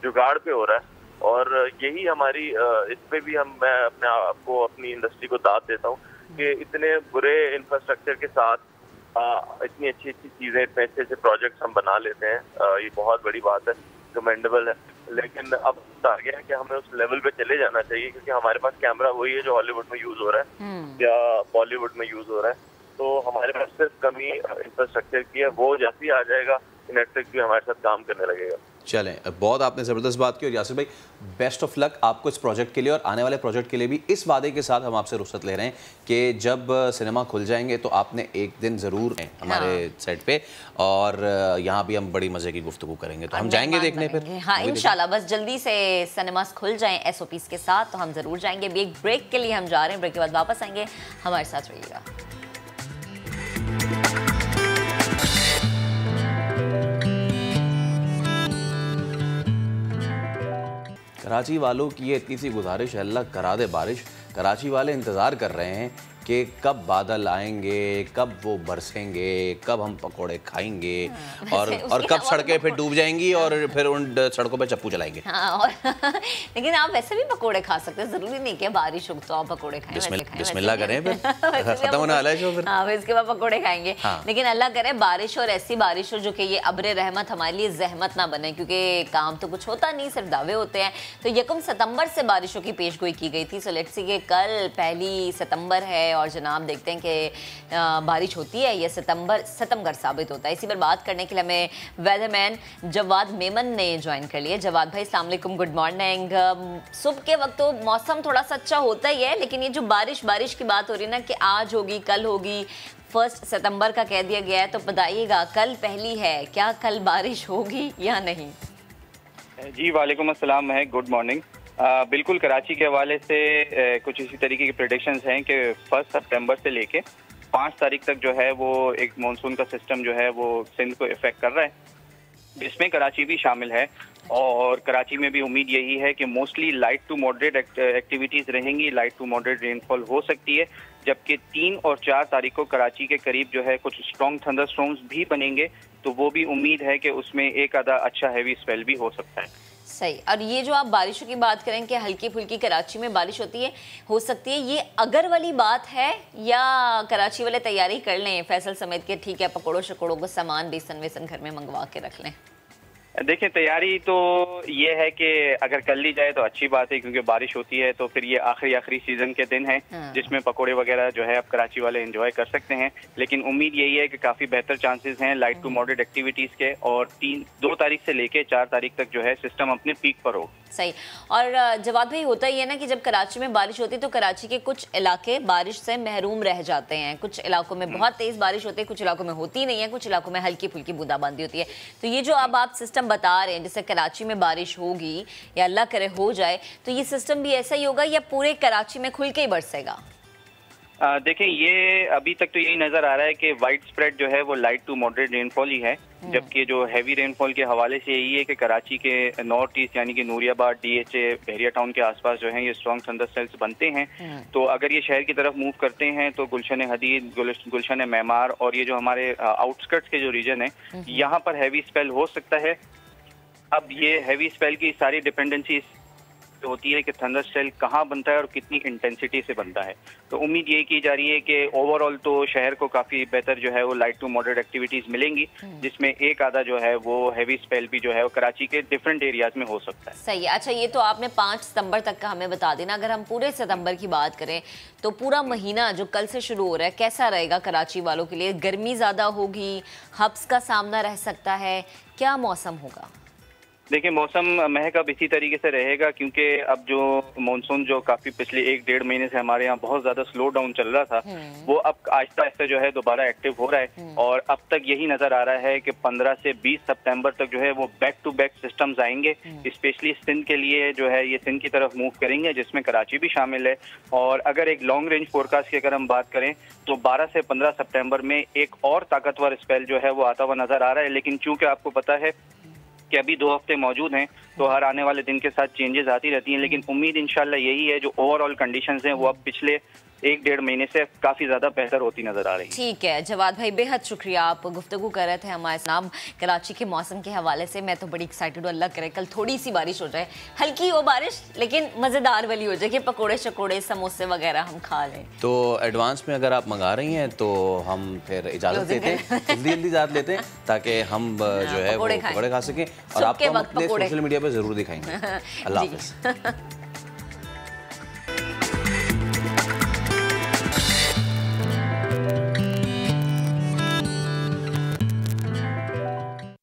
जुगाड़ पे हो रहा है, और यही हमारी इस पे भी मैं अपने आपको अपनी इंडस्ट्री को दाद देता हूँ कि इतने बुरे इंफ्रास्ट्रक्चर के साथ इतनी अच्छी अच्छी चीज़ें, इतने अच्छे अच्छे प्रोजेक्ट्स हम बना लेते हैं। ये बहुत बड़ी बात है, कमेंडेबल है। लेकिन अब आ गया है कि हमें उस लेवल पे चले जाना चाहिए, क्योंकि हमारे पास कैमरा वही है जो हॉलीवुड में यूज हो रहा है या बॉलीवुड में यूज हो रहा है। तो हमारे पास सिर्फ कमी इंफ्रास्ट्रक्चर की है, वो जैसे ही आ जाएगा नेटफ्लिक्स भी हमारे साथ काम करने लगेगा। चलें, बहुत आपने ज़बरदस्त बात की। और यासिर भाई, बेस्ट ऑफ लक आपको इस प्रोजेक्ट के लिए और आने वाले प्रोजेक्ट के लिए भी। इस वादे के साथ हम आपसे रुखसत ले रहे हैं कि जब सिनेमा खुल जाएंगे तो आपने एक दिन ज़रूर हमारे सेट पे, और यहाँ भी हम बड़ी मज़े की गुफ्तगू करेंगे, तो हम जाएंगे देखने फिर। हाँ इंशाल्लाह, बस जल्दी से सिनेमास खुल जाएं SOPs के साथ तो हम ज़रूर जाएंगे। अभी एक ब्रेक के लिए हम जा रहे हैं, ब्रेक के बाद वापस आएंगे, हमारे साथ रहिएगा। कराची वालों की ये इतनी सी गुजारिश है, अल्लाह करा दे बारिश। कराची वाले इंतज़ार कर रहे हैं कि कब बादल आएंगे, कब वो बरसेंगे, कब हम पकोड़े खाएंगे, और कब सड़कें फिर डूब जाएंगी और फिर उन सड़कों पे चप्पू चलाएंगे। हाँ, और लेकिन आप वैसे भी पकोड़े खा सकते हैं, ज़रूरी नहीं कि बारिश हो तो आप पकोड़े खाएं। बिस्मिल्लाह करें फिर खत्म होने वाला है शो फिर। हाँ, इसके बाद पकोड़े खाएंगे। लेकिन अल्लाह करे बारिश, और ऐसी बारिश हो जो कि ये अब्र रहमत हमारे लिए जहमत ना बने, क्योंकि काम तो कुछ होता नहीं, सिर्फ दावे होते हैं। तो 1 सितंबर से बारिशों की पेशगोई की गई थी। सो लेट्स सी कि कल 1 सितंबर है और जनाब देखते हैं कि बारिश होती है या सितमगर साबित होता है। इसी पर बात करने के लिए हमें वेदरमैन जवाद मेमन ने ज्वाइन कर लिया। जवाद भाई अस्सलाम वालेकुम, गुड मॉर्निंग। सुबह के वक्त तो मौसम थोड़ा सा अच्छा होता ही है, लेकिन ये जो बारिश की बात हो रही है ना कि आज होगी कल होगी, 1 सितंबर का कह दिया गया है, तो बताइएगा कल पहली है, क्या कल बारिश होगी या नहीं? जी वालेकुम अस्सलाम है, गुड मॉर्निंग। बिल्कुल कराची के हवाले से कुछ इसी तरीके की प्रेडिक्शंस हैं कि 1 सितंबर से लेके 5 तारीख तक जो है वो एक मानसून का सिस्टम जो है वो सिंध को इफेक्ट कर रहा है, जिसमें कराची भी शामिल है। और कराची में भी उम्मीद यही है कि mostly light to moderate activities रहेंगी, लाइट टू मॉडरेट रेनफॉल हो सकती है। जबकि 3 और 4 तारीख को कराची के करीब जो है कुछ स्ट्रॉन्ग थंडरस्टॉर्म्स भी बनेंगे, तो वो भी उम्मीद है कि उसमें एक आधा अच्छा हैवी स्पेल भी हो सकता है। सही। और ये जो आप बारिशों की बात करें कि हल्की फुल्की कराची में बारिश होती है, हो सकती है, ये अगर वाली बात है या कराची वाले तैयारी कर लें फैसल समेत के ठीक है पकौड़ों शकौड़ों को सामान बेसन वेसन घर में मंगवा के रख लें? देखिए तैयारी तो ये है कि अगर कर ली जाए तो अच्छी बात है, क्योंकि बारिश होती है तो फिर ये आखिरी सीजन के दिन है जिसमें पकोड़े वगैरह जो है अब कराची वाले एंजॉय कर सकते हैं। लेकिन उम्मीद यही है कि काफ़ी बेहतर चांसेस हैं लाइट टू मॉडरेट एक्टिविटीज़ के, और 2 तारीख से लेके 4 तारीख तक जो है सिस्टम अपने पीक पर हो। सही। और जवाद भाई होता ही है ना कि जब कराची में बारिश होती है तो कराची के कुछ इलाके बारिश से महरूम रह जाते हैं। कुछ इलाकों में बहुत तेज़ बारिश होती है, कुछ इलाकों में होती नहीं है, कुछ इलाकों में हल्की फुल्की बूंदाबांदी होती है। तो ये जो अब आप सिस्टम बता रहे हैं, जैसे कराची में बारिश होगी या अल्लाह करे हो जाए, तो ये सिस्टम भी ऐसा ही होगा या पूरे कराची में खुल के ही बरसेगा? देखें ये अभी तक तो यही नज़र आ रहा है कि वाइड स्प्रेड जो है वो लाइट टू मॉडरेट रेनफॉल ही है, जबकि जो हैवी रेनफॉल के हवाले से यही है कि कराची के नॉर्थ ईस्ट यानी कि नूरियाबाद, DHA, बहरिया टाउन के आसपास जो है ये स्ट्रॉन्ग थंडर सेल्स बनते हैं। तो अगर ये शहर की तरफ मूव करते हैं तो गुलशन हदीद, गुलशन मेमार और ये जो हमारे आउटस्कर्ट्स के जो रीजन है यहाँ पर हैवी स्पेल हो सकता है। अब ये हैवी स्पेल की सारी डिपेंडेंसी होती है कि थंडर सेल कहाँ बनता है और कितनी इंटेंसिटी से बनता है। तो उम्मीद ये की जा रही है कि ओवरऑल तो शहर को काफ़ी बेहतर जो है वो लाइट टू मॉडरेट एक्टिविटीज़ मिलेंगी, जिसमें एक आधा जो है वो हैवी स्पेल भी जो है वो कराची के डिफरेंट एरियाज में हो सकता है। सही है। अच्छा, ये तो आपने 5 सितंबर तक का हमें बता देना। अगर हम पूरे सितंबर की बात करें तो पूरा महीना जो कल से शुरू हो रहा है कैसा रहेगा कराची वालों के लिए? गर्मी ज़्यादा होगी, हब्स का सामना रह सकता है, क्या मौसम होगा? देखिए, मौसम महक अब इसी तरीके से रहेगा, क्योंकि अब जो मानसून जो काफ़ी पिछले 1-1.5 महीने से हमारे यहाँ बहुत ज़्यादा स्लो डाउन चल रहा था, वो अब आहिस्ता आहिस्ता जो है दोबारा एक्टिव हो रहा है। और अब तक यही नज़र आ रहा है कि 15 से 20 सितंबर तक जो है वो बैक टू बैक सिस्टम्स आएंगे, स्पेशली सिंध के लिए जो है ये सिंध की तरफ मूव करेंगे, जिसमें कराची भी शामिल है। और अगर एक लॉन्ग रेंज फोरकास्ट की अगर हम बात करें तो 12 से 15 सितंबर में एक और ताकतवर स्पेल जो है वो आता हुआ नज़र आ रहा है। लेकिन चूंकि आपको पता है कि अभी 2 हफ्ते मौजूद हैं, तो हर आने वाले दिन के साथ चेंजेस आती रहती हैं, लेकिन उम्मीद इंशाल्लाह यही है जो ओवरऑल कंडीशंस हैं वो अब पिछले 1-1.5 महीने से काफ़ी ज़्यादा बेहतर होती नज़र आ रही है। ठीक है जवाद भाई, बेहद शुक्रिया। आप गुफ्तगू कर रहे थे हमारे साथ कराची के मौसम के हवाले से। मैं तो बड़ी एक्साइटेड हूँ, अल्लाह करे कल थोड़ी सी बारिश हो जाए, हल्की हो बारिश लेकिन मज़ेदार वाली हो जाए कि पकोड़े शकोड़े समोसे वगैरह हम खा लें। तो एडवांस में अगर आप मंगा रही हैं तो हम फिर इजाज़त देते हैं, जल्दी इजाज़त लेते हैं ताकि हम जो है वो पकोड़े खा सकें और आपको हम अपने सोशल मीडिया पर ज़रूर दिखाएंगे। अल्लाह हाफ़िज़।